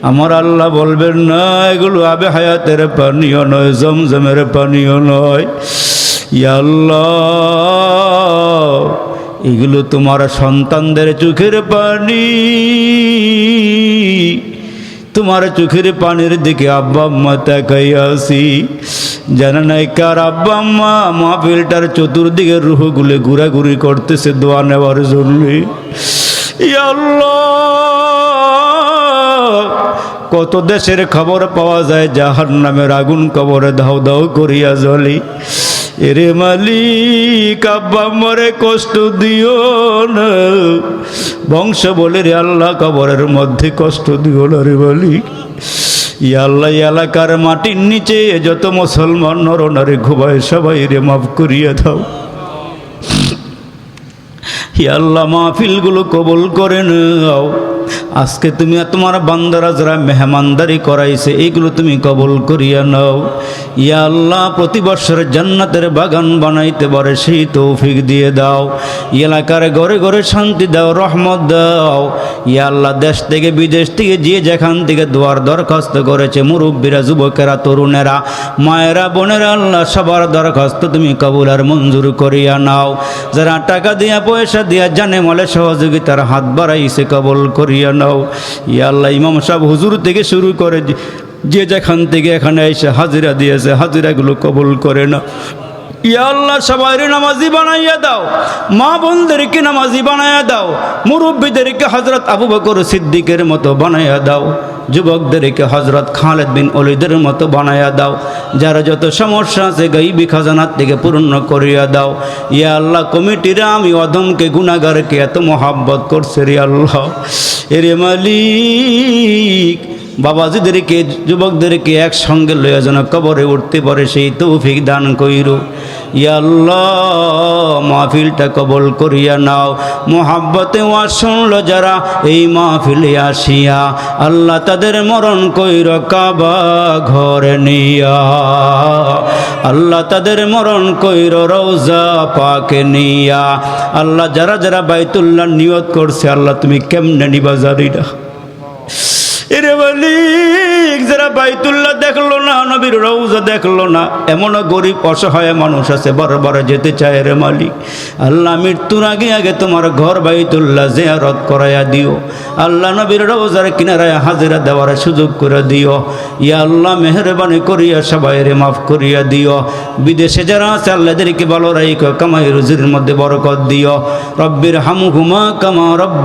আমার আল্লাহ বলবেন না, এগুলো আবে হায়াতের পানিও নয়, জমজমের পানিও নয়। ইয়া আল্লাহ, এগুলো তোমার সন্তানদের চোখের পানি। তোমার চোখের পানির দিকে আব্বা আম্মা তাকাইয়া আছি। জানা নাই কার আব্বা আম্মা মাহফিলটার চতুর্দিকে রুহগুলো ঘুরাঘুরি করতেছে দোয়া নেওয়ার জন্য। ইয়া আল্লাহ, কত দেশের খবর পাওয়া যায় জাহান্নামের আগুন কবরে দাও দাও করিয়া জ্বলে। এরে মালিক, আব্বা আম্মারে কষ্ট দিও না, বংশ বলে রে আল্লাহ কবরের মধ্যে কষ্ট দিও না রে মালিক। ইয়া আল্লাহ, এলাকার মাটির নিচে যত মুসলমান নরনারী ঘুমায় সবাই রে মাফ করিয়া দাও। ইয়া আল্লাহ, মাহফিলগুলো কবুল করে নাও। আজকে তুমি তোমার বান্দারা যারা মেহমানদারি করাইছে এইগুলো তুমি কবুল করিয়া নাও। ইয়া আল্লাহ, প্রতি বছর জান্নাতের বাগান বানাইতে পারে সেই তৌফিক দিয়ে দাও। এলাকার ঘরে ঘরে শান্তি দাও, রহমত দাও। ইয়া আল্লাহ, দেশ থেকে বিদেশ থেকে যে যেখান থেকে দোয়ার দরখাস্ত করেছে, মুরব্বীরা, যুবকেরা, তরুণেরা, মায়েরা, বোনেরা, আল্লাহ সবার দরখাস্ত তুমি কবুল আর মঞ্জুর করিয়া নাও। যারা টাকা দিয়া পয়সা দিয়া জানে মালে সহযোগিতার হাত বাড়াইছে কবুল করিয়া নাও। ইয়া আল্লাহ, ইমাম সাহেব হুজুর থেকে শুরু করে যে যেখান থেকে এখানে এসে হাজিরা দিয়েছে হাজিরাগুলো কবুল করে না। ইয়া আল্লাহ, সবাই নামাজি বানাইয়া দাও, মা বোনদেরকে নামাজি বানাইয়া দাও, মুরব্বীদেরকে হযরত আবু বকর সিদ্দিকের মতো বানাইয়া দাও, যুবকদেরকে হযরত খালিদ বিন ওলীদের মতো বানাইয়া দাও। যারা যত সমস্যা আছে গায়বী খাজানার থেকে পূর্ণ করিয়া দাও। ইয়া আল্লাহ, কমিটিরা আমি অদমকে গুনাহগারকে এত মহাব্বত করছে রে আল্লাহ। এরে মালিক, বাবাজিদেরকে যুবকদেরকে একসঙ্গে লইয়া যেন কবরে উঠতে পারে সেই তৌফিক দান কইরো। ইয়া আল্লাহ মাহফিলটা কবুল করিয়া নাও। মোহাব্বতে ওয়াজ শুনলো যারা এই মাহফিলে আসিয়া, আল্লাহ তাদের মরণ কইর কাবা ঘরে নিয়া, আল্লাহ তাদের মরণ কইর রওজা পাকে নিয়া। আল্লাহ যারা যারা বাইতুল্লাহ নিয়ত করছে, আল্লাহ তুমি কেমনে নিবা জানি না। এরে মালিক, যারা বাইতুল্লাহ দেখলো না, নবীর রওজা দেখলো না, এমনও গরিব অসহায় মানুষ আছে বারবার যেতে চায় রে মালিক। আল্লাহ মৃত্যুর আগে আগে তোমার ঘর বাইতুল্লাহ জিয়ারত করাইয়া দিও। আল্লাহ নবীর রওজার কিনারায় হাজিরা দেওয়ার সুযোগ করে দিও। ইয়া আল্লাহ মেহেরবানি করিয়া সবাইরে মাফ করিয়া দিও। বিদেশে যারা আছে আল্লাহদেরকে ভালো রাখো, কামাই রুজির মধ্যে বরকত দিও। রব্বির হামহুমা কামা রব্বা